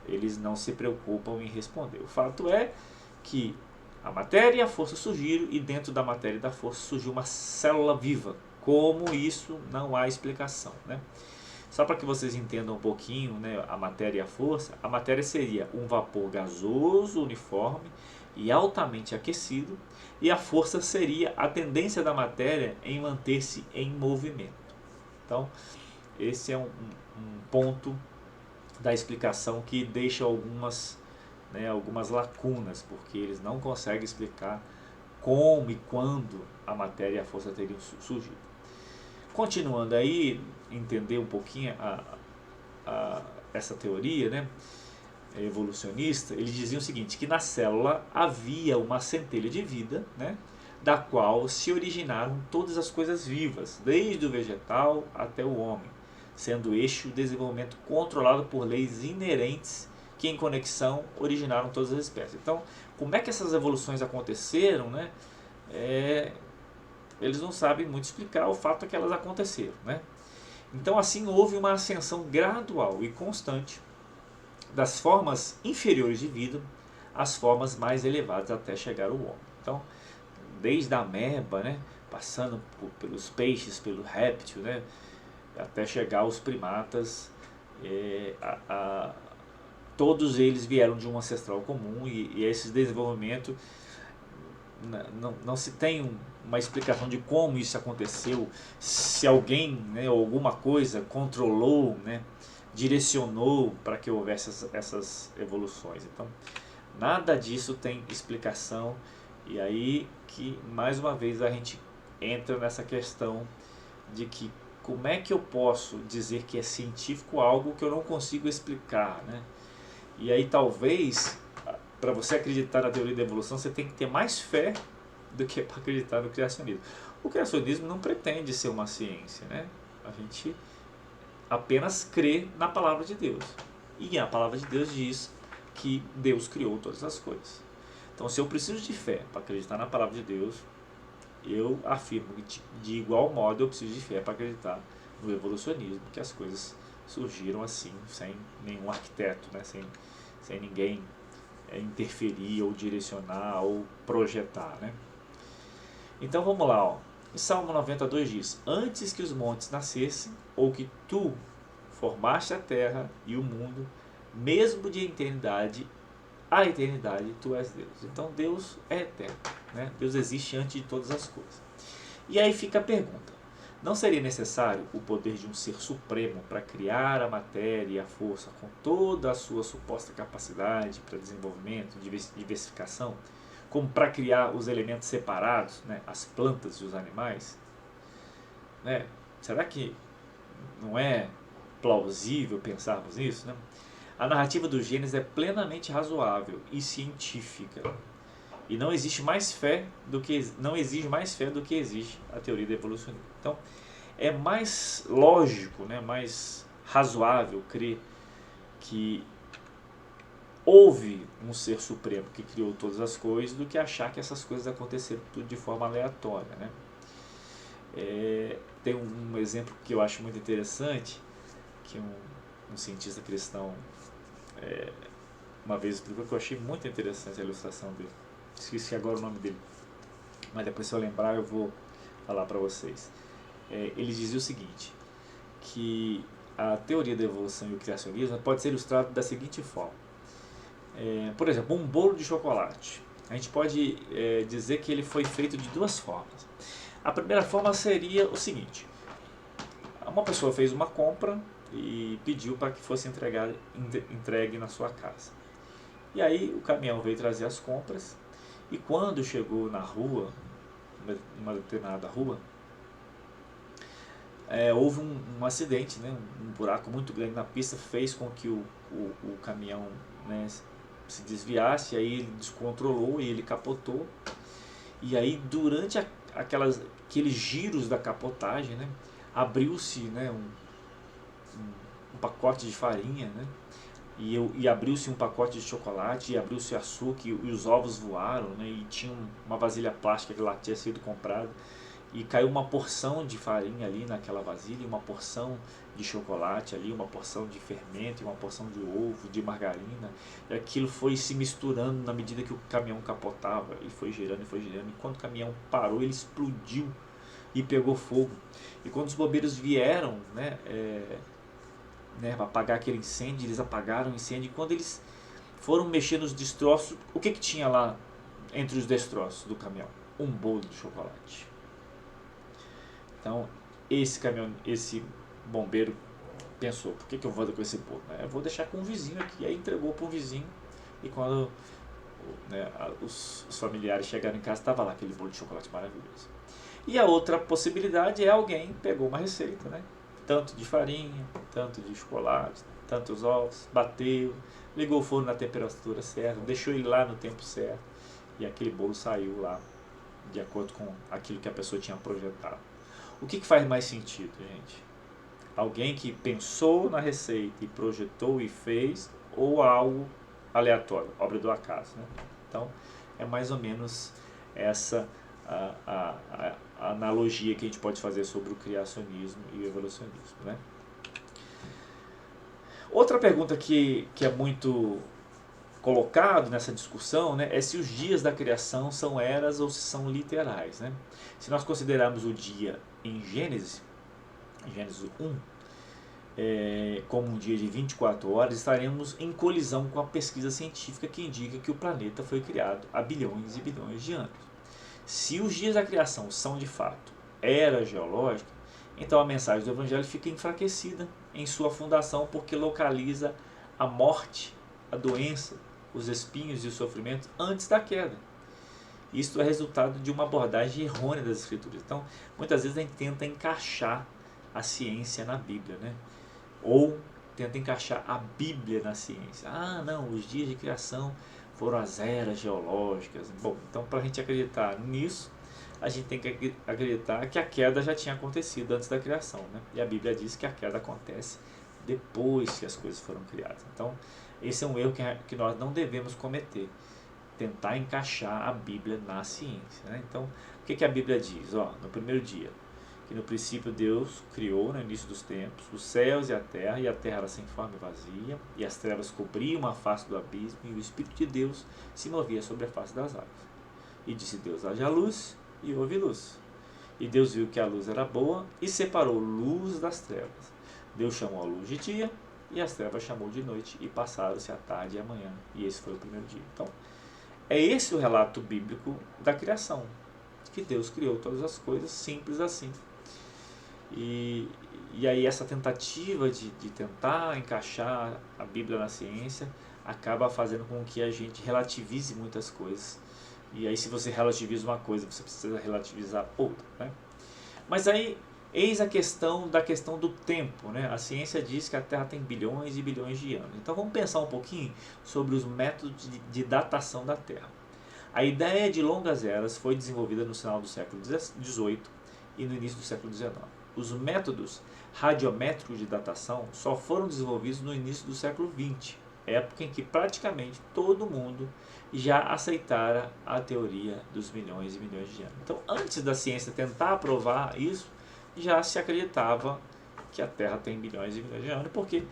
Speaker 1: eles não se preocupam em responder. O fato é que a matéria e a força surgiram e dentro da matéria e da força surgiu uma célula viva. Como isso, não há explicação, né? Só para que vocês entendam um pouquinho, né, a matéria e a força, a matéria seria um vapor gasoso, uniforme e altamente aquecido, e a força seria a tendência da matéria em manter-se em movimento. Então, esse é um ponto da explicação que deixa algumas lacunas, porque eles não conseguem explicar como e quando a matéria e a força teriam surgido. Continuando aí, entender um pouquinho essa teoria, né, evolucionista, eles diziam o seguinte, que na célula havia uma centelha de vida, né, da qual se originaram todas as coisas vivas, desde o vegetal até o homem, sendo este o desenvolvimento controlado por leis inerentes que em conexão originaram todas as espécies. Então, como é que essas evoluções aconteceram, né? Eles não sabem muito explicar, o fato é que elas aconteceram, né? Então assim houve uma ascensão gradual e constante das formas inferiores de vida às formas mais elevadas até chegar ao homem. Então, desde a ameba, né, passando pelos peixes, pelo réptil, né, até chegar aos primatas, todos eles vieram de um ancestral comum e esse desenvolvimento não se tem uma explicação de como isso aconteceu, se alguém, né, ou alguma coisa controlou, né, direcionou para que houvesse essas evoluções. Então, nada disso tem explicação, e aí que mais uma vez a gente entra nessa questão de que como é que eu posso dizer que é científico algo que eu não consigo explicar, né? E aí talvez, para você acreditar na teoria da evolução, você tem que ter mais fé do que para acreditar no criacionismo. O criacionismo não pretende ser uma ciência, né? A gente apenas crê na palavra de Deus. E a palavra de Deus diz que Deus criou todas as coisas. Então, se eu preciso de fé para acreditar na palavra de Deus, eu afirmo que de igual modo eu preciso de fé para acreditar no evolucionismo, que as coisas surgiram assim, sem nenhum arquiteto, né? sem ninguém interferir ou direcionar ou projetar, né? Então vamos lá, ó. Em Salmo 92 diz: Antes que os montes nascessem, ou que tu formaste a terra e o mundo, mesmo de eternidade a eternidade, tu és Deus. Então Deus é eterno, né? Deus existe antes de todas as coisas. E aí fica a pergunta: não seria necessário o poder de um ser supremo para criar a matéria e a força com toda a sua suposta capacidade para desenvolvimento, diversificação, como para criar os elementos separados, né, as plantas e os animais? Né? Será que não é plausível pensarmos nisso? Né? A narrativa do Gênesis é plenamente razoável e científica. E não existe mais fé do que não exige mais fé do que exige a teoria da evolução. Então, é mais lógico, né, mais razoável crer que houve um ser supremo que criou todas as coisas do que achar que essas coisas aconteceram tudo de forma aleatória, né? Tem um exemplo que eu acho muito interessante, que um cientista cristão uma vez explicou, que eu achei muito interessante a ilustração dele. Esqueci agora o nome dele, mas depois, se eu lembrar, eu vou falar para vocês. Ele dizia o seguinte, que a teoria da evolução e o criacionismo pode ser ilustrado da seguinte forma. Por exemplo, um bolo de chocolate. A gente pode dizer que ele foi feito de duas formas. A primeira forma seria o seguinte: uma pessoa fez uma compra e pediu para que fosse entregue na sua casa. E aí o caminhão veio trazer as compras, e quando chegou na rua, uma determinada rua, houve um acidente, né? Um buraco muito grande na pista fez com que o caminhão, né, se desviasse, e aí ele descontrolou e ele capotou. E aí durante aqueles giros da capotagem, né, abriu-se, né, um pacote de farinha, né, e abriu-se um pacote de chocolate, e abriu-se açúcar, e os ovos voaram, né, e tinha uma vasilha plástica que lá tinha sido comprada, e caiu uma porção de farinha ali naquela vasilha, uma porção de chocolate ali, uma porção de fermento, uma porção de ovo, de margarina, e aquilo foi se misturando na medida que o caminhão capotava, e foi girando, e quando o caminhão parou, ele explodiu e pegou fogo. E quando os bombeiros vieram, né, para apagar aquele incêndio, eles apagaram o incêndio, e quando eles foram mexer nos destroços, o que tinha lá entre os destroços do caminhão? Um bolo de chocolate. Então, esse bombeiro pensou: por que eu vou dar com esse bolo? Eu vou deixar com um vizinho aqui. Aí entregou para um vizinho, e quando, né, os familiares chegaram em casa, estava lá aquele bolo de chocolate maravilhoso. E a outra possibilidade é alguém pegou uma receita, né? Tanto de farinha, tanto de chocolate, tantos ovos, bateu, ligou o forno na temperatura certa, deixou ele lá no tempo certo, e aquele bolo saiu lá de acordo com aquilo que a pessoa tinha projetado. O que faz mais sentido, gente? Alguém que pensou na receita e projetou e fez, ou algo aleatório, obra do acaso, né? Então, é mais ou menos essa a analogia que a gente pode fazer sobre o criacionismo e o evolucionismo, né? Outra pergunta que é muito colocado nessa discussão, né, é se os dias da criação são eras ou se são literais, né? Se nós considerarmos o dia em Gênesis 1, como um dia de 24 horas, estaremos em colisão com a pesquisa científica que indica que o planeta foi criado há bilhões e bilhões de anos. Se os dias da criação são de fato era geológica, então a mensagem do Evangelho fica enfraquecida em sua fundação, porque localiza a morte, a doença, os espinhos e o sofrimento antes da queda. Isto é resultado de uma abordagem errônea das Escrituras. Então, muitas vezes a gente tenta encaixar a ciência na Bíblia, né? Ou tenta encaixar a Bíblia na ciência. Ah, não, os dias de criação foram as eras geológicas. Bom, então para a gente acreditar nisso, a gente tem que acreditar que a queda já tinha acontecido antes da criação, né? E a Bíblia diz que a queda acontece depois que as coisas foram criadas. Então, esse é um erro que nós não devemos cometer. tentar encaixar a Bíblia na ciência, né? Então, o que a Bíblia diz? No primeiro dia, que no princípio Deus criou, no início dos tempos, os céus e a terra era sem forma e vazia, e as trevas cobriam a face do abismo, e o Espírito de Deus se movia sobre a face das águas. E disse Deus: haja luz, e houve luz. E Deus viu que a luz era boa, e separou luz das trevas. Deus chamou a luz de dia, e as trevas chamou de noite, e passaram-se a tarde e a manhã. E esse foi o primeiro dia. Então, é esse o relato bíblico da criação, que Deus criou todas as coisas, simples assim. E aí essa tentativa de tentar encaixar a Bíblia na ciência acaba fazendo com que a gente relativize muitas coisas. E aí, se você relativiza uma coisa, você precisa relativizar outra, né? Mas aí, eis a questão do tempo, né? A ciência diz que a Terra tem bilhões e bilhões de anos. Então vamos pensar um pouquinho sobre os métodos de datação da Terra. A ideia de longas eras foi desenvolvida no final do século XVIII e no início do século XIX. Os métodos radiométricos de datação só foram desenvolvidos no início do século XX, época em que praticamente todo mundo já aceitara a teoria dos milhões e milhões de anos. Então, antes da ciência tentar provar isso, já se acreditava que a Terra tem bilhões e milhões de anos, porque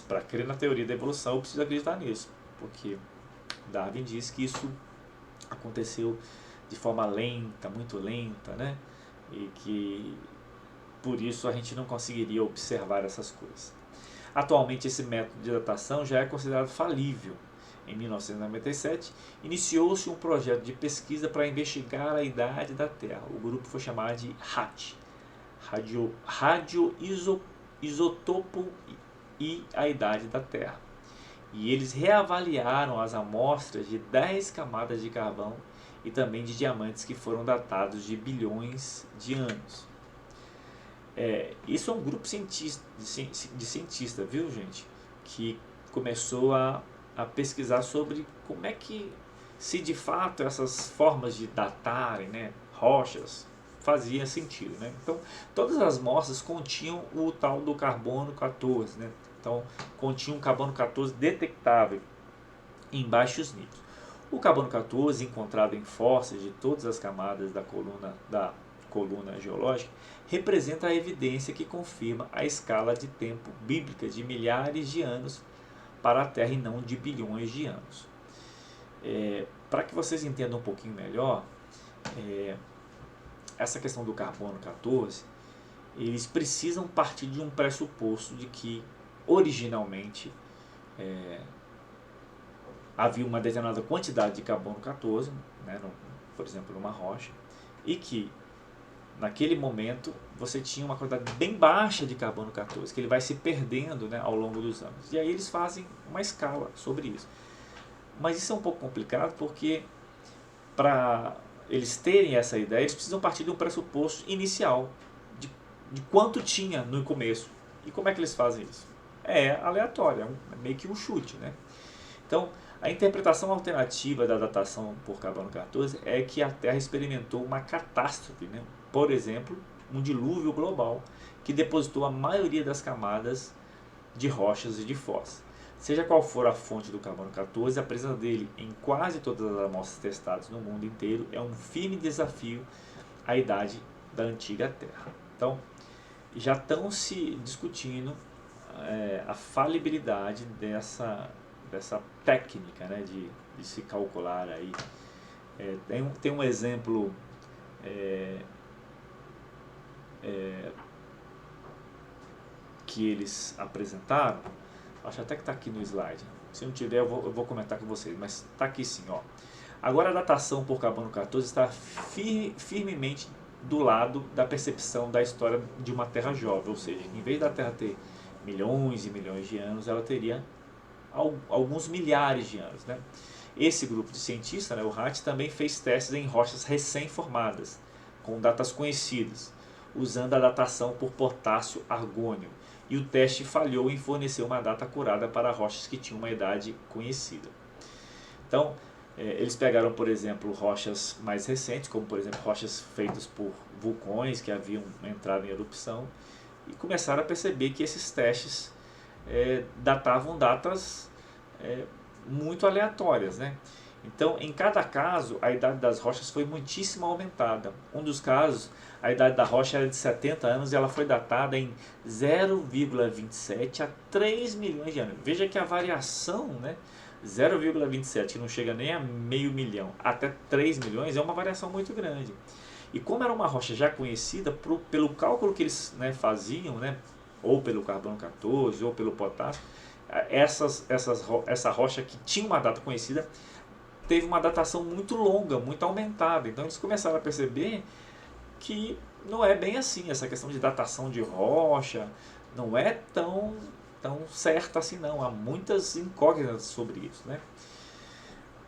Speaker 1: para crer na teoria da evolução eu preciso acreditar nisso, porque Darwin diz que isso aconteceu de forma lenta, muito lenta, né? E que por isso a gente não conseguiria observar essas coisas. Atualmente esse método de datação já é considerado falível. Em 1997, iniciou-se um projeto de pesquisa para investigar a idade da Terra. O grupo foi chamado de RAT, Radioisotopo e a idade da Terra. E eles reavaliaram as amostras de 10 camadas de carvão e também de diamantes que foram datados de bilhões de anos. Isso é um grupo de cientistas, viu, gente? Que começou a pesquisar sobre como é que, se de fato essas formas de datarem, né, rochas, fazia sentido, né? Então, todas as amostras continham o tal do carbono 14, né? Então, continha um carbono 14 detectável em baixos níveis. O carbono 14, encontrado em fósseis de todas as camadas da coluna geológica, representa a evidência que confirma a escala de tempo bíblica de milhares de anos para a Terra e não de bilhões de anos. Para que vocês entendam um pouquinho melhor, essa questão do carbono 14, eles precisam partir de um pressuposto de que originalmente havia uma determinada quantidade de carbono 14, né, por exemplo, numa rocha, e que naquele momento você tinha uma quantidade bem baixa de carbono 14, que ele vai se perdendo, né, ao longo dos anos. E aí eles fazem uma escala sobre isso. Mas isso é um pouco complicado porque para eles terem essa ideia, eles precisam partir de um pressuposto inicial de quanto tinha no começo. E como é que eles fazem isso? É aleatório, é meio que um chute, né? Então, a interpretação alternativa da datação por carbono 14 é que a Terra experimentou uma catástrofe, né? Por exemplo, um dilúvio global que depositou a maioria das camadas de rochas e de fósseis. Seja qual for a fonte do carbono 14, a presença dele em quase todas as amostras testadas no mundo inteiro é um firme desafio à idade da antiga Terra. Então, já estão se discutindo a falibilidade dessa técnica, né, de se calcular aí. Tem um exemplo que eles apresentaram, acho até que está aqui no slide, se não tiver eu vou comentar com vocês, mas está aqui sim, ó. Agora a datação por carbono 14 está firmemente do lado da percepção da história de uma Terra jovem, ou seja, em vez da Terra ter milhões e milhões de anos, ela teria alguns milhares de anos, né? Esse grupo de cientistas, né, o RAT, também fez testes em rochas recém-formadas, com datas conhecidas, usando a datação por potássio-argônio, e o teste falhou em fornecer uma data acurada para rochas que tinham uma idade conhecida. Então, eles pegaram, por exemplo, rochas mais recentes, como por exemplo rochas feitas por vulcões que haviam entrado em erupção, e começaram a perceber que esses testes datavam datas muito aleatórias, né? Então, em cada caso, a idade das rochas foi muitíssimo aumentada. Um dos casos, a idade da rocha era de 70 anos e ela foi datada em 0,27 a 3 milhões de anos. Veja que a variação, né, 0,27, que não chega nem a meio milhão, até 3 milhões, é uma variação muito grande. E como era uma rocha já conhecida, pelo cálculo que eles, né, faziam, né, ou pelo carbono 14 ou pelo potássio, essa rocha que tinha uma data conhecida, teve uma datação muito longa, muito aumentada. Então eles começaram a perceber que não é bem assim, essa questão de datação de rocha não é tão certa assim não, há muitas incógnitas sobre isso, né?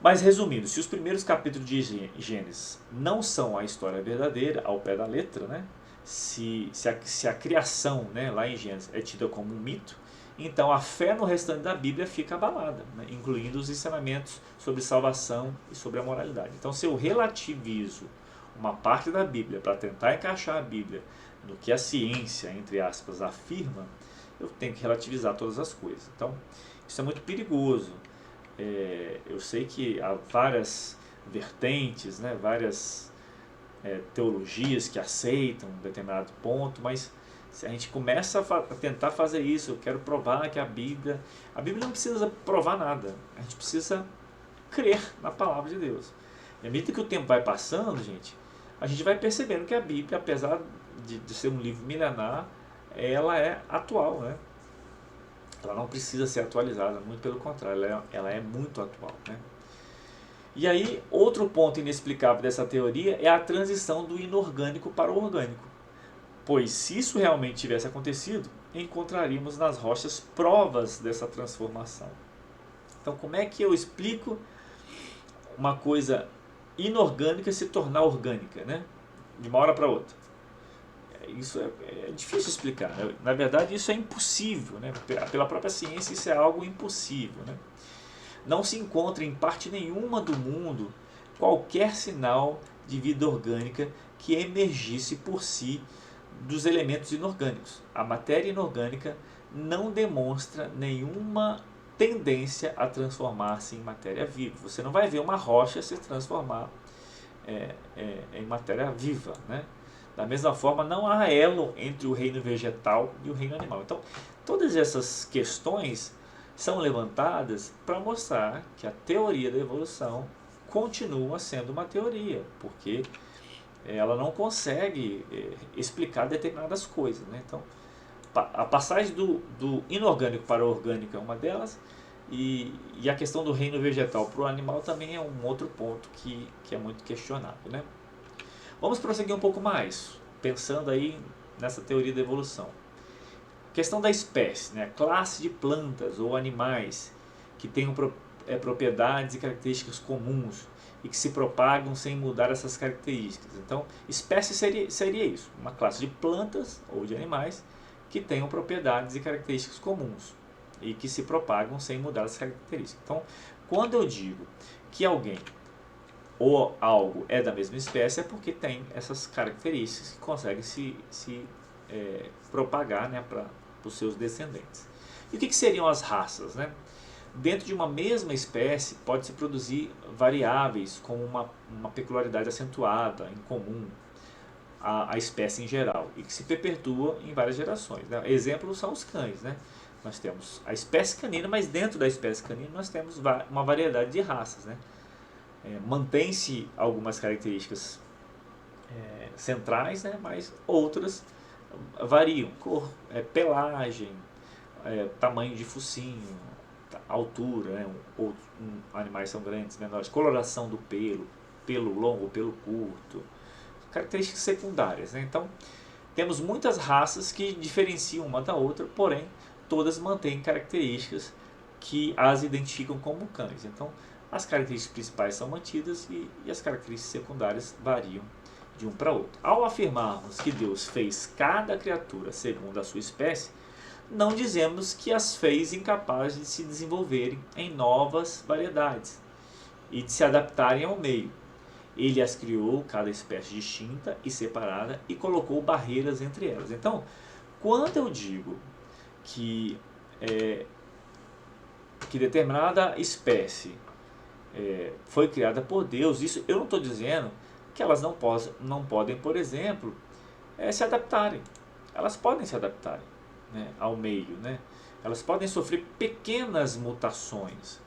Speaker 1: Mas resumindo, se os primeiros capítulos de Gênesis não são a história verdadeira, ao pé da letra, né? Se a criação, né, lá em Gênesis é tida como um mito, então a fé no restante da Bíblia fica abalada, né, incluindo os ensinamentos sobre salvação e sobre a moralidade. Então, se eu relativizo uma parte da Bíblia para tentar encaixar a Bíblia no que a ciência, entre aspas, afirma, eu tenho que relativizar todas as coisas. Então, isso é muito perigoso. Eu sei que há várias vertentes, né, várias teologias que aceitam um determinado ponto, mas se a gente começa a tentar fazer isso, eu quero provar que a Bíblia não precisa provar nada, a gente precisa crer na palavra de Deus. E à medida que o tempo vai passando, gente, a gente vai percebendo que a Bíblia, apesar de ser um livro milenar, ela é atual, né? Ela não precisa ser atualizada, muito pelo contrário, ela é muito atual, né? E aí, outro ponto inexplicável dessa teoria é a transição do inorgânico para o orgânico. Pois se isso realmente tivesse acontecido, encontraríamos nas rochas provas dessa transformação. Então, como é que eu explico uma coisa inorgânica se tornar orgânica, né? De uma hora para outra? Isso é difícil explicar, né? Na verdade, isso é impossível, né? Pela própria ciência, isso é algo impossível, né? Não se encontra em parte nenhuma do mundo qualquer sinal de vida orgânica que emergisse por si dos elementos inorgânicos. A matéria inorgânica não demonstra nenhuma tendência a transformar-se em matéria viva. Você não vai ver uma rocha se transformar em matéria viva, né? Da mesma forma, não há elo entre o reino vegetal e o reino animal. Então, todas essas questões são levantadas para mostrar que a teoria da evolução continua sendo uma teoria, porque ela não consegue explicar determinadas coisas, né? Então, a passagem do inorgânico para o orgânico é uma delas, e a questão do reino vegetal para o animal também é um outro ponto que é muito questionado, né? Vamos prosseguir um pouco mais, pensando aí nessa teoria da evolução. Questão da espécie, né? Classe de plantas ou animais que tenham propriedades e características comuns e que se propagam sem mudar essas características. Então, espécie seria isso, uma classe de plantas ou de animais que tenham propriedades e características comuns e que se propagam sem mudar as características. Então, quando eu digo que alguém ou algo é da mesma espécie, é porque tem essas características que conseguem se propagar, né, para os seus descendentes. E o que seriam as raças, né? Dentro de uma mesma espécie pode-se produzir variáveis como uma peculiaridade acentuada, em comum à espécie em geral, e que se perpetua em várias gerações, né? Exemplos são os cães, né? Nós temos a espécie canina, mas dentro da espécie canina nós temos uma variedade de raças, né? Mantém-se algumas características centrais, né? Mas outras variam, cor, pelagem, tamanho de focinho, altura, né? Animais são grandes, menores, coloração do pelo longo, pelo curto, características secundárias, né? Então, temos muitas raças que diferenciam uma da outra, porém, todas mantêm características que as identificam como cães. Então, as características principais são mantidas e as características secundárias variam de um para outro. Ao afirmarmos que Deus fez cada criatura segundo a sua espécie, não dizemos que as fez incapazes de se desenvolverem em novas variedades e de se adaptarem ao meio. Ele as criou, cada espécie distinta e separada, e colocou barreiras entre elas. Então, quando eu digo que determinada espécie foi criada por Deus. Isso eu não estou dizendo que elas não podem, por exemplo, se adaptarem. Elas podem se adaptarem, né, ao meio, né? Elas podem sofrer pequenas mutações,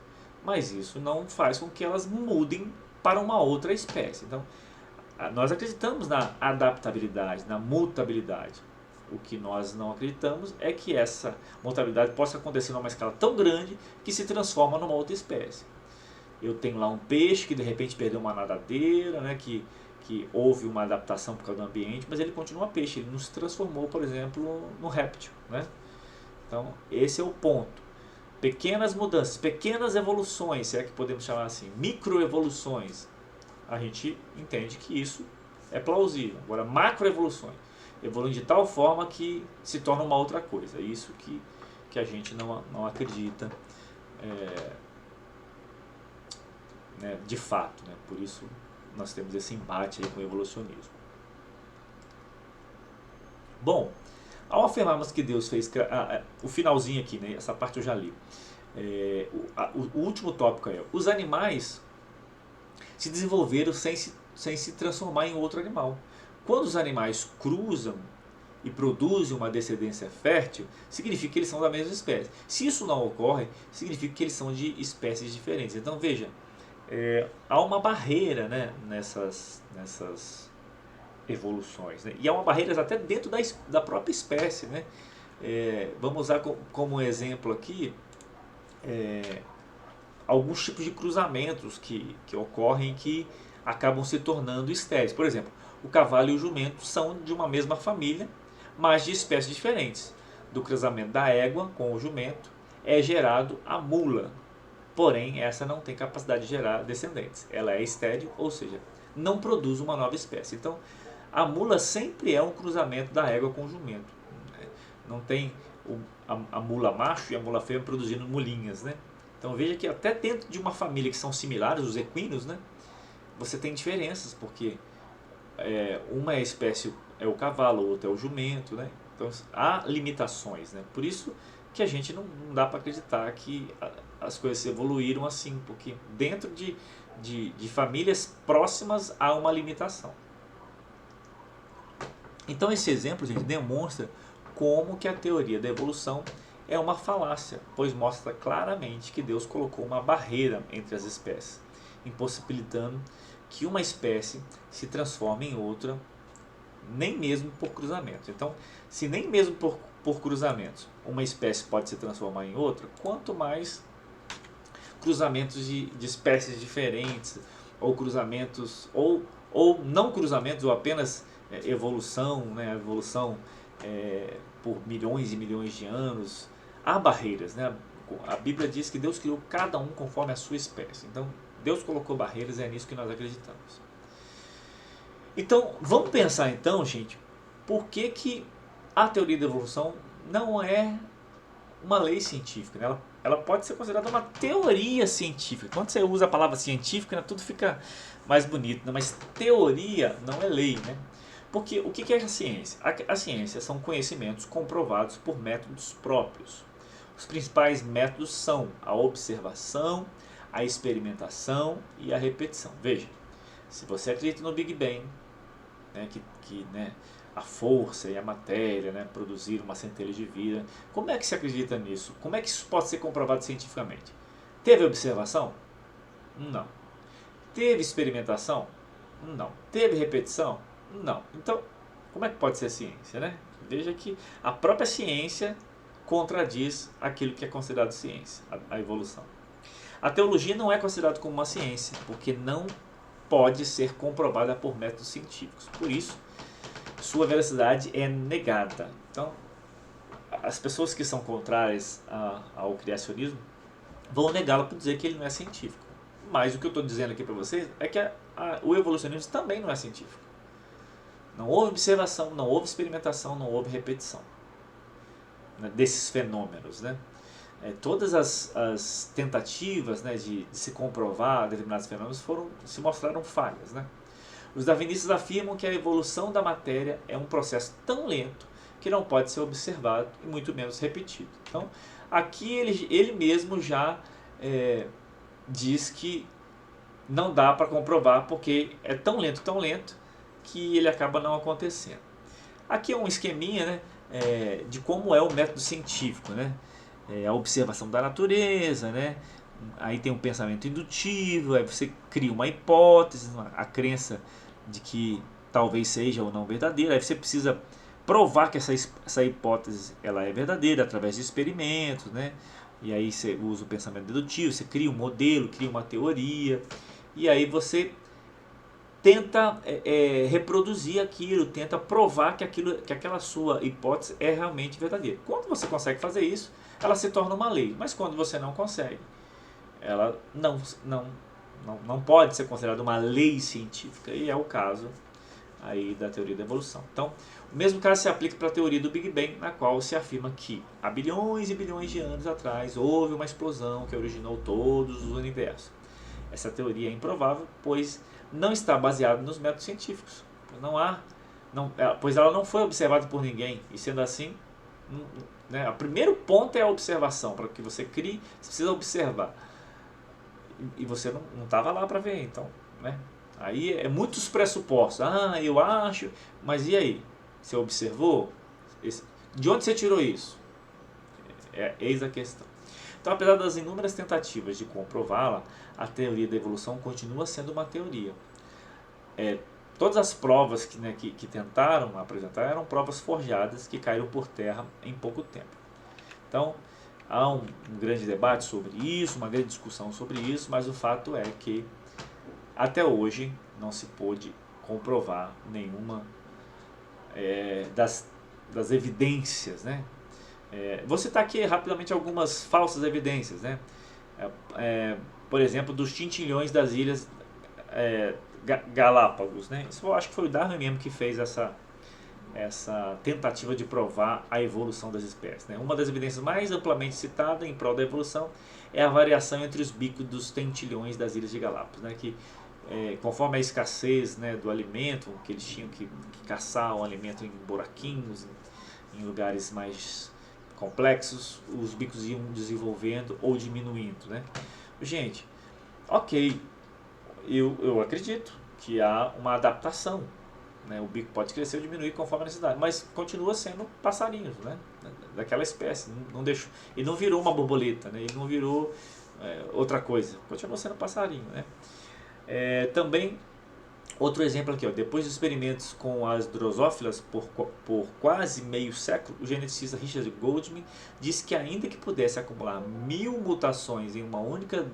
Speaker 1: mas isso não faz com que elas mudem para uma outra espécie. Então, nós acreditamos na adaptabilidade, na mutabilidade. O que nós não acreditamos é que essa mutabilidade possa acontecer numa escala tão grande que se transforma numa outra espécie. Eu tenho lá um peixe que de repente perdeu uma nadadeira, né, que houve uma adaptação por causa do ambiente, mas ele continua peixe, ele não se transformou, por exemplo, no réptil, né? Então, esse é o ponto. Pequenas mudanças, pequenas evoluções, se é que podemos chamar assim, microevoluções, a gente entende que isso é plausível. Agora, macroevoluções, evoluem de tal forma que se torna uma outra coisa. É isso que a gente não acredita, né, de fato, né? Por isso nós temos esse embate aí com o evolucionismo. Bom, ao afirmarmos que Deus fez... o finalzinho aqui, né, essa parte eu já li. O último tópico é: os animais se desenvolveram sem se transformar em outro animal. Quando os animais cruzam e produzem uma descendência fértil, significa que eles são da mesma espécie. Se isso não ocorre, significa que eles são de espécies diferentes. Então veja, há uma barreira, né, nessas evoluções, né? E há uma barreira até dentro da própria espécie, né? Vamos usar como exemplo aqui alguns tipos de cruzamentos que ocorrem, que acabam se tornando estéreis. Por exemplo, o cavalo e o jumento são de uma mesma família, mas de espécies diferentes. Do cruzamento da égua com o jumento é gerado a mula, porém essa não tem capacidade de gerar descendentes. Ela é estéril, ou seja, não produz uma nova espécie. Então, a mula sempre é um cruzamento da égua com o jumento. Não tem a mula macho e a mula fêmea produzindo mulinhas, né? Então veja que até dentro de uma família que são similares, os equinos, né, você tem diferenças, porque uma espécie é o cavalo, outra é o jumento, né? Então há limitações, né? Por isso que a gente não dá para acreditar que as coisas evoluíram assim, porque dentro de famílias próximas há uma limitação. Então esse exemplo, gente, demonstra como que a teoria da evolução é uma falácia, pois mostra claramente que Deus colocou uma barreira entre as espécies, impossibilitando que uma espécie se transforme em outra, nem mesmo por cruzamento. Então, se nem mesmo por cruzamentos uma espécie pode se transformar em outra, quanto mais cruzamentos de espécies diferentes, ou cruzamentos, ou não cruzamentos, ou apenas evolução, né? Evolução por milhões e milhões de anos. Há barreiras, né? A Bíblia diz que Deus criou cada um conforme a sua espécie. Então, Deus colocou barreiras e é nisso que nós acreditamos. Então, vamos pensar então, gente, por que a teoria da evolução não é uma lei científica, né? Ela pode ser considerada uma teoria científica. Quando você usa a palavra científica, né, tudo fica mais bonito, né? Mas teoria não é lei, né? Porque o que é a ciência? A ciência são conhecimentos comprovados por métodos próprios. Os principais métodos são a observação, a experimentação e a repetição. Veja, se você acredita no Big Bang, né, né, a força e a matéria, né, produziram uma centelha de vida, como é que se acredita nisso? Como é que isso pode ser comprovado cientificamente? Teve observação? Não. Teve experimentação? Não. Teve repetição? Não. Então, como é que pode ser ciência, né? Veja que a própria ciência contradiz aquilo que é considerado ciência, a evolução. A teologia não é considerada como uma ciência, porque não pode ser comprovada por métodos científicos. Por isso, sua veracidade é negada. Então, as pessoas que são contrárias ao criacionismo vão negá-lo por dizer que ele não é científico. Mas o que eu estou dizendo aqui para vocês é que o evolucionismo também não é científico. Não houve observação, não houve experimentação, não houve repetição, né, desses fenômenos, né? Todas as tentativas, né, de se comprovar determinados fenômenos se mostraram falhas, né? Os darwinistas afirmam que a evolução da matéria é um processo tão lento que não pode ser observado e muito menos repetido. Então, aqui ele mesmo já diz que não dá para comprovar porque é tão lento, que ele acaba não acontecendo. Aqui é um esqueminha, né, de como é o método científico, né? A observação da natureza, né? Aí tem um pensamento indutivo, aí você cria uma hipótese, a crença de que talvez seja ou não verdadeira, aí você precisa provar que essa hipótese ela é verdadeira através de experimentos, né? E aí você usa o pensamento dedutivo, você cria um modelo, cria uma teoria, e aí você tenta reproduzir aquilo, tenta provar que aquela sua hipótese é realmente verdadeira. Quando você consegue fazer isso, ela se torna uma lei. Mas quando você não consegue, ela não pode ser considerada uma lei científica. E é o caso aí da teoria da evolução. Então, o mesmo caso se aplica para a teoria do Big Bang, na qual se afirma que há bilhões e bilhões de anos atrás houve uma explosão que originou todos os universos. Essa teoria é improvável, pois não está baseada nos métodos científicos. Pois ela não foi observada por ninguém. E sendo assim, né, o primeiro ponto é a observação. Para que você crie, você precisa observar. E você não estava lá para ver, então, né? Aí é muitos pressupostos. Eu acho, mas e aí? Você observou? De onde você tirou isso? Eis a questão. Então, apesar das inúmeras tentativas de comprová-la, a teoria da evolução continua sendo uma teoria. Todas as provas que tentaram apresentar eram provas forjadas que caíram por terra em pouco tempo. Então, há um grande debate sobre isso, uma grande discussão sobre isso, mas o fato é que até hoje não se pôde comprovar nenhuma das evidências, né? Vou citar aqui rapidamente algumas falsas evidências, né? Por exemplo, dos tintilhões das ilhas Galápagos, né? Isso eu acho que foi o Darwin mesmo que fez essa tentativa de provar a evolução das espécies, né? Uma das evidências mais amplamente citada em prol da evolução é a variação entre os bicos dos tentilhões das ilhas de Galápagos, né? Que conforme a escassez, né, do alimento, que eles tinham que caçar o alimento em buraquinhos, em lugares mais complexos, os bicos iam desenvolvendo ou diminuindo, né? Gente, ok, eu acredito que há uma adaptação, né? O bico pode crescer ou diminuir conforme a necessidade, mas continua sendo passarinhos, né? Daquela espécie, não deixou, e não virou uma borboleta, né? E não virou outra coisa, continua sendo passarinho, né? Também outro exemplo aqui, depois dos experimentos com as drosófilas por quase meio século, o geneticista Richard Goldman disse que ainda que pudesse acumular 1000 mutações em uma única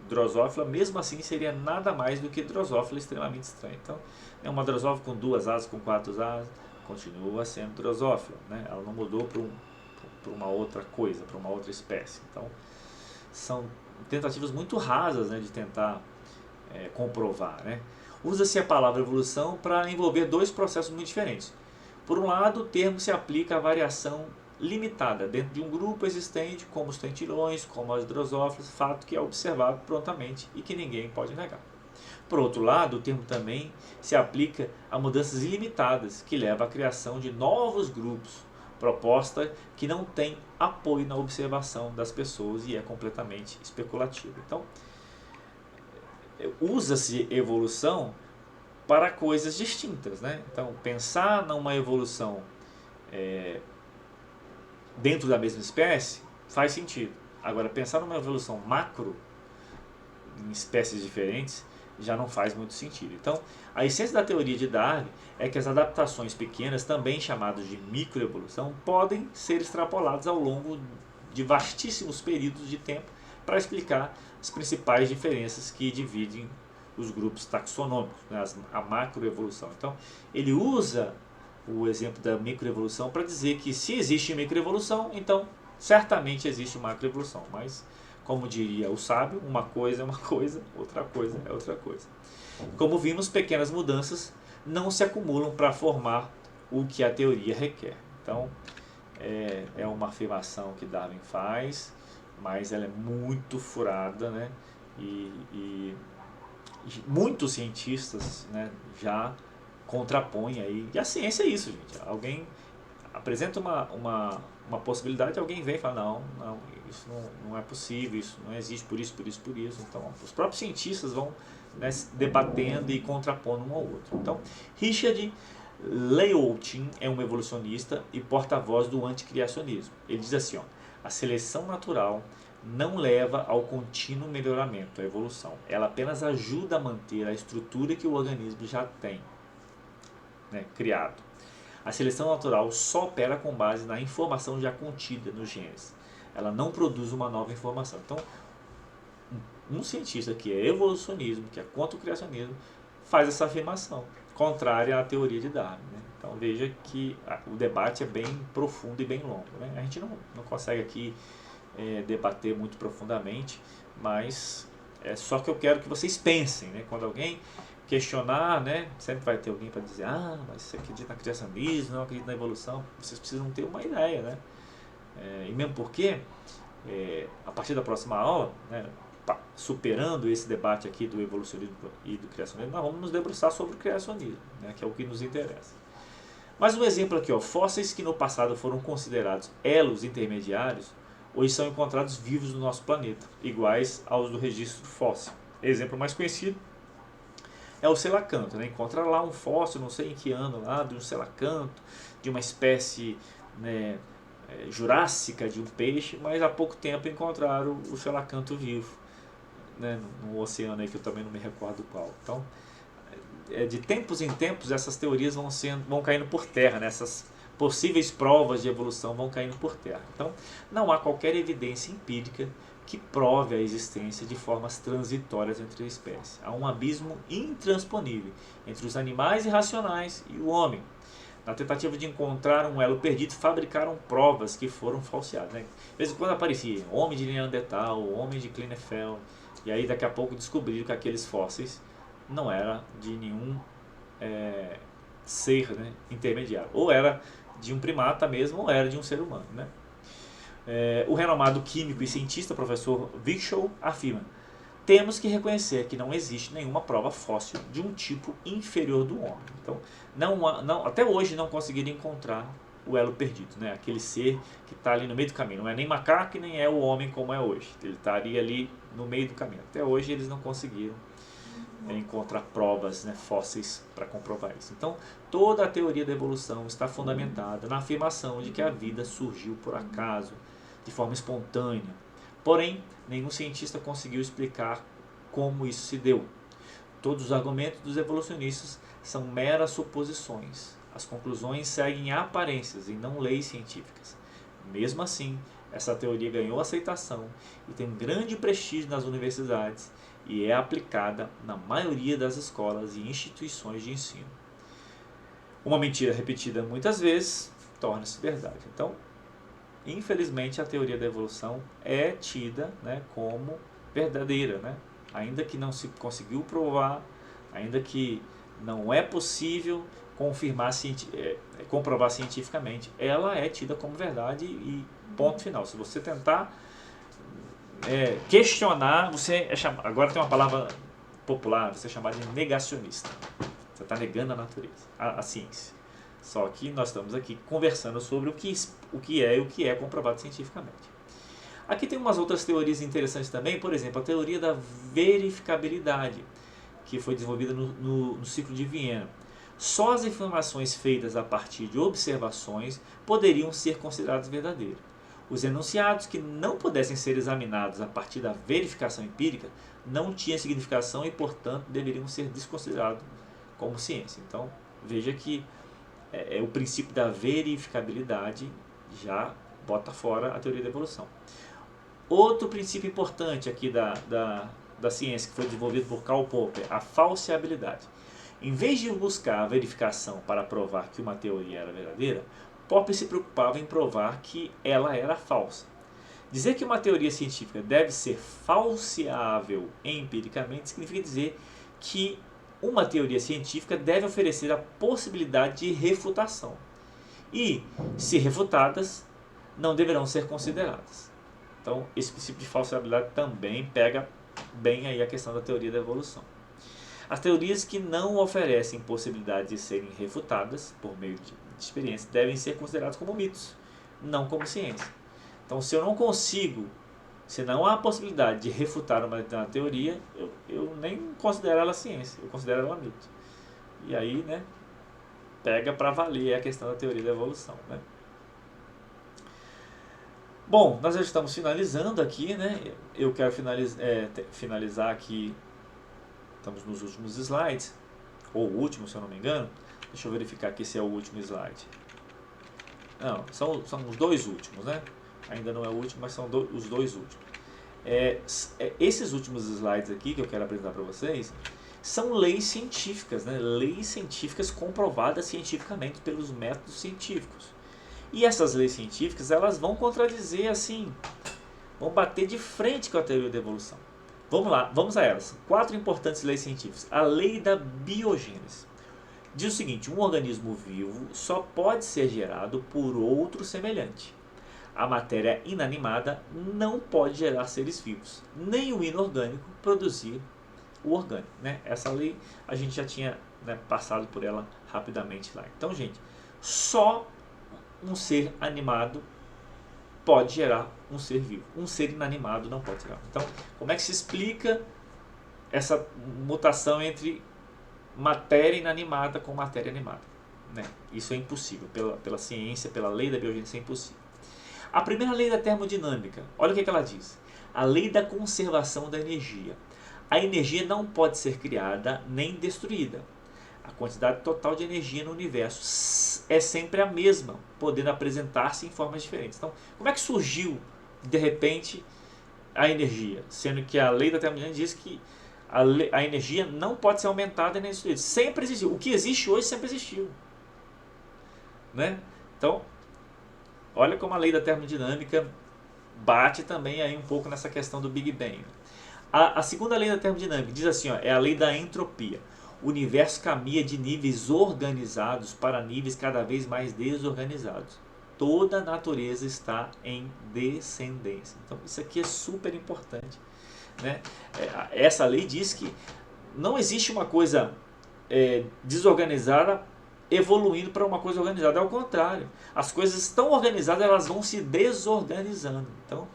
Speaker 1: drosófila, mesmo assim seria nada mais do que drosófila extremamente estranha. Então, uma drosófila com 2 asas, com 4 asas, continua sendo drosófila, né? Ela não mudou para uma outra coisa, para uma outra espécie. Então, são tentativas muito rasas, né, de tentar comprovar, né? Usa-se a palavra evolução para envolver dois processos muito diferentes. Por um lado, o termo se aplica à variação limitada dentro de um grupo existente, como os tentilhões, como as drosófilas, fato que é observado prontamente e que ninguém pode negar. Por outro lado, o termo também se aplica a mudanças ilimitadas, que leva à criação de novos grupos, proposta que não tem apoio na observação das pessoas e é completamente especulativa. Então, usa-se evolução para coisas distintas, né? Então, pensar numa evolução dentro da mesma espécie faz sentido. Agora, pensar numa evolução macro em espécies diferentes já não faz muito sentido. Então, a essência da teoria de Darwin é que as adaptações pequenas, também chamadas de microevolução, podem ser extrapoladas ao longo de vastíssimos períodos de tempo para explicar as principais diferenças que dividem os grupos taxonômicos, né, a macroevolução. Então, ele usa o exemplo da microevolução para dizer que se existe microevolução, então certamente existe macroevolução. Mas, como diria o sábio, uma coisa é uma coisa, outra coisa é outra coisa. Como vimos, pequenas mudanças não se acumulam para formar o que a teoria requer. Então, é uma afirmação que Darwin faz, mas ela é muito furada, né? E muitos cientistas, né, já contrapõem aí. E a ciência é isso, gente. Alguém apresenta uma possibilidade, alguém vem e fala, não, isso não é possível, isso não existe por isso. Então, os próprios cientistas vão né, debatendo e contrapondo um ao outro. Então, Richard Lewontin é um evolucionista e porta-voz do anticriacionismo. Ele diz assim, ó, a seleção natural não leva ao contínuo melhoramento, à evolução. Ela apenas ajuda a manter a estrutura que o organismo já tem, né, criado. A seleção natural só opera com base na informação já contida nos genes. Ela não produz uma nova informação. Então, um cientista que é evolucionismo, que é contra o criacionismo, faz essa afirmação, contrária à teoria de Darwin, né? Então veja que o debate é bem profundo e bem longo, né? A gente não consegue aqui debater muito profundamente, mas é só que eu quero que vocês pensem, né? Quando alguém questionar, né? Sempre vai ter alguém para dizer, mas você acredita na criacionismo, não acredita na evolução. Vocês precisam ter uma ideia, né? E mesmo porque, a partir da próxima aula, né, superando esse debate aqui do evolucionismo e do criacionismo, nós vamos nos debruçar sobre o criacionismo, né, que é o que nos interessa. Mas um exemplo aqui, ó, fósseis que no passado foram considerados elos intermediários, hoje são encontrados vivos no nosso planeta, iguais aos do registro fóssil. Exemplo mais conhecido é o selacanto, né? Encontra lá um fóssil, não sei em que ano, lá de um selacanto, de uma espécie, né, jurássica de um peixe, mas há pouco tempo encontraram o selacanto vivo, né, no oceano aí que eu também não me recordo qual. Então, de tempos em tempos essas teorias vão caindo por terra, né? Essas possíveis provas de evolução vão caindo por terra. Então, não há qualquer evidência empírica que prove a existência de formas transitórias entre as espécies. Há um abismo intransponível entre os animais irracionais e o homem. Na tentativa de encontrar um elo perdido, fabricaram provas que foram falseadas, né? De vez em quando aparecia homem de Neandertal, homem de Klinefelter, e aí daqui a pouco descobriram que aqueles fósseis não era de nenhum ser, né, intermediário. Ou era de um primata mesmo, ou era de um ser humano, né? O renomado químico e cientista, professor Virchow, afirma: temos que reconhecer que não existe nenhuma prova fóssil de um tipo inferior do homem. Então, até hoje não conseguiram encontrar o elo perdido, né? Aquele ser que está ali no meio do caminho. Não é nem macaco e nem é o homem como é hoje. Ele estaria ali no meio do caminho. Até hoje eles não conseguiram encontrar provas, né, fósseis para comprovar isso. Então, toda a teoria da evolução está fundamentada na afirmação de que a vida surgiu por acaso, de forma espontânea. Porém, nenhum cientista conseguiu explicar como isso se deu. Todos os argumentos dos evolucionistas são meras suposições. As conclusões seguem aparências e não leis científicas. Mesmo assim, essa teoria ganhou aceitação e tem grande prestígio nas universidades e é aplicada na maioria das escolas e instituições de ensino. Uma mentira repetida muitas vezes torna-se verdade. Então, infelizmente, a teoria da evolução é tida, né, como verdadeira, né? Ainda que não se conseguiu provar, ainda que não é possível comprovar cientificamente, ela é tida como verdade e ponto final. Se você tentar questionar, você agora tem uma palavra popular, você é chamado de negacionista. Você está negando a natureza, a ciência. Só que nós estamos aqui conversando sobre o que é comprovado cientificamente. Aqui tem umas outras teorias interessantes também, por exemplo, a teoria da verificabilidade, que foi desenvolvida no ciclo de Viena. Só as informações feitas a partir de observações poderiam ser consideradas verdadeiras. Os enunciados que não pudessem ser examinados a partir da verificação empírica não tinham significação e, portanto, deveriam ser desconsiderados como ciência. Então, veja que o princípio da verificabilidade já bota fora a teoria da evolução. Outro princípio importante aqui da ciência que foi desenvolvido por Karl Popper, a falseabilidade. Em vez de buscar a verificação para provar que uma teoria era verdadeira, Popper se preocupava em provar que ela era falsa. Dizer que uma teoria científica deve ser falseável empiricamente significa dizer que uma teoria científica deve oferecer a possibilidade de refutação. E, se refutadas, não deverão ser consideradas. Então, esse princípio de falseabilidade também pega bem aí a questão da teoria da evolução. As teorias que não oferecem possibilidade de serem refutadas por meio de experiência devem ser consideradas como mitos, não como ciência. Então, se eu não consigo Se não há a possibilidade de refutar uma determinada teoria, eu nem considero ela ciência, eu considero ela mito. E aí, né, pega para valer a questão da teoria da evolução, né? Bom, nós já estamos finalizando aqui, né? Eu quero finalizar aqui, estamos nos últimos slides, ou o último, se eu não me engano. Deixa eu verificar aqui se é o último slide. Não, são os dois últimos, né? Ainda não é o último, mas são os dois últimos. Esses últimos slides aqui que eu quero apresentar para vocês são leis científicas, né? Leis científicas comprovadas cientificamente pelos métodos científicos. E essas leis científicas, elas vão contradizer, assim, vão bater de frente com a teoria da evolução. Vamos lá, vamos a elas. 4 importantes leis científicas. A lei da biogênese diz o seguinte: um organismo vivo só pode ser gerado por outro semelhante. A matéria inanimada não pode gerar seres vivos, nem o inorgânico produzir o orgânico, né? Essa lei a gente já tinha, né, passado por ela rapidamente lá. Então, gente, só um ser animado pode gerar um ser vivo. Um ser inanimado não pode gerar. Então, como é que se explica essa mutação entre matéria inanimada com matéria animada, né? Isso é impossível. Pela ciência, pela lei da biogênese, é impossível. A primeira lei da termodinâmica, olha o que ela diz. A lei da conservação da energia. A energia não pode ser criada nem destruída. A quantidade total de energia no universo é sempre a mesma, podendo apresentar-se em formas diferentes. Então, como é que surgiu, de repente, a energia? Sendo que a lei da termodinâmica diz que a energia não pode ser aumentada nem destruída. Sempre existiu. O que existe hoje sempre existiu, né? Então, olha como a lei da termodinâmica bate também aí um pouco nessa questão do Big Bang. A segunda lei da termodinâmica diz assim, ó, é a lei da entropia. O universo caminha de níveis organizados para níveis cada vez mais desorganizados. Toda a natureza está em descendência. Então, isso aqui é super importante, né? Essa lei diz que não existe uma coisa desorganizada evoluindo para uma coisa organizada. É o contrário. As coisas estão organizadas, elas vão se desorganizando. Então,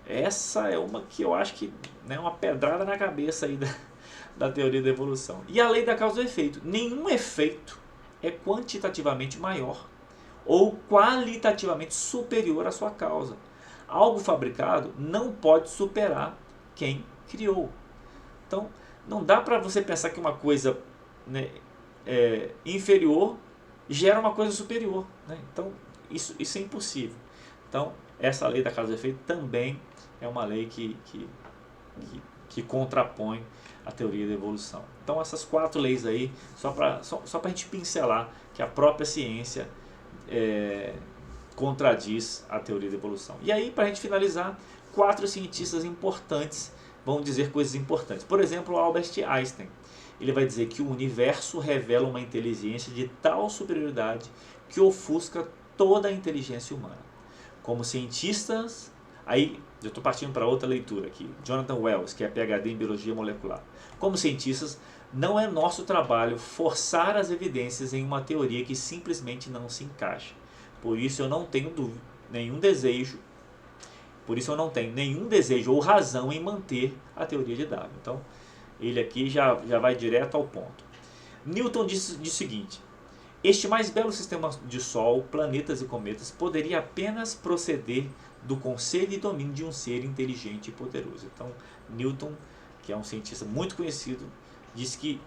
Speaker 1: essa é uma que eu acho que é uma pedrada na cabeça aí da teoria da evolução. E a lei da causa e efeito. Nenhum efeito é quantitativamente maior ou qualitativamente superior à sua causa. Algo fabricado não pode superar quem criou. Então, não dá para você pensar que uma coisa, né, inferior gera uma coisa superior, né? Então, isso é impossível. Então, essa lei da causa e efeito também é uma lei que contrapõe a teoria da evolução. Então, essas 4 leis aí, só para a gente pincelar que a própria ciência contradiz a teoria da evolução. E aí, para a gente finalizar, 4 cientistas importantes vão dizer coisas importantes. Por exemplo, Albert Einstein. Ele vai dizer que o universo revela uma inteligência de tal superioridade que ofusca toda a inteligência humana. Como cientistas, aí eu estou partindo para outra leitura aqui, Jonathan Wells, que é PhD em Biologia Molecular. Como cientistas, não é nosso trabalho forçar as evidências em uma teoria que simplesmente não se encaixa. Por isso eu não tenho nenhum desejo ou razão em manter a teoria de Darwin. Então, ele aqui já vai direto ao ponto. Newton disse o seguinte: este mais belo sistema de Sol, planetas e cometas poderia apenas proceder do conselho e domínio de um ser inteligente e poderoso. Então, Newton, que é um cientista muito conhecido, disse que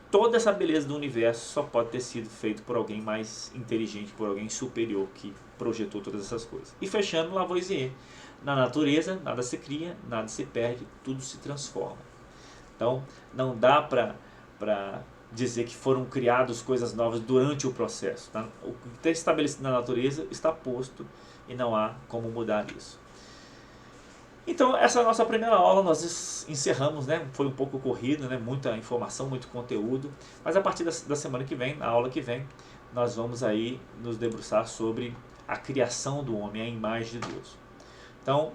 Speaker 1: toda essa beleza do universo só pode ter sido feito por alguém mais inteligente, por alguém superior que projetou todas essas coisas. E fechando, Lavoisier: na natureza nada se cria, nada se perde, tudo se transforma. Então, não dá para dizer que foram criadas coisas novas durante o processo. Tá? O que está estabelecido na natureza está posto e não há como mudar isso. Então, essa é a nossa primeira aula. Nós encerramos, né? Foi um pouco corrido, né? Muita informação, muito conteúdo. Mas a partir da semana que vem, na aula que vem, nós vamos aí nos debruçar sobre a criação do homem, a imagem de Deus. Então,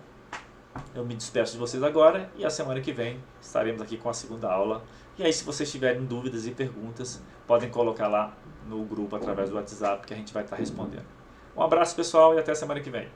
Speaker 1: eu me despeço de vocês agora e a semana que vem estaremos aqui com a segunda aula. E aí, se vocês tiverem dúvidas e perguntas, podem colocar lá no grupo através do WhatsApp que a gente vai estar respondendo. Um abraço, pessoal, e até a semana que vem.